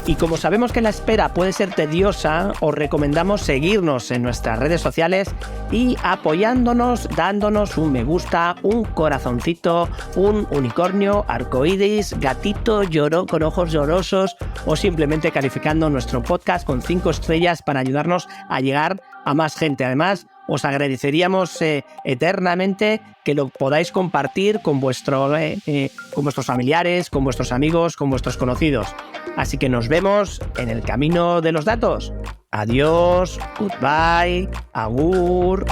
Y como sabemos que la espera puede ser tediosa, os recomendamos seguirnos en nuestras redes sociales y apoyándonos, dándonos un me gusta, un corazoncito, un unicornio, arcoíris, gatito lloró con ojos llorosos o simplemente calificando nuestro podcast con 5 estrellas para ayudarnos a llegar a más gente. Además, os agradeceríamos eternamente que lo podáis compartir con vuestros familiares, con vuestros amigos, con vuestros conocidos. Así que nos vemos en el camino de los datos. Adiós, goodbye, agur.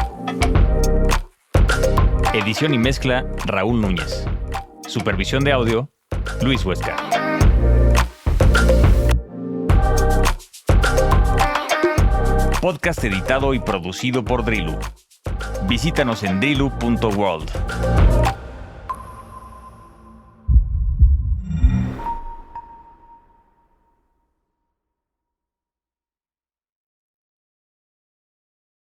Edición y mezcla, Raúl Núñez. Supervisión de audio, Luis Huesca. Podcast editado y producido por Drillu. Visítanos en drillu.world.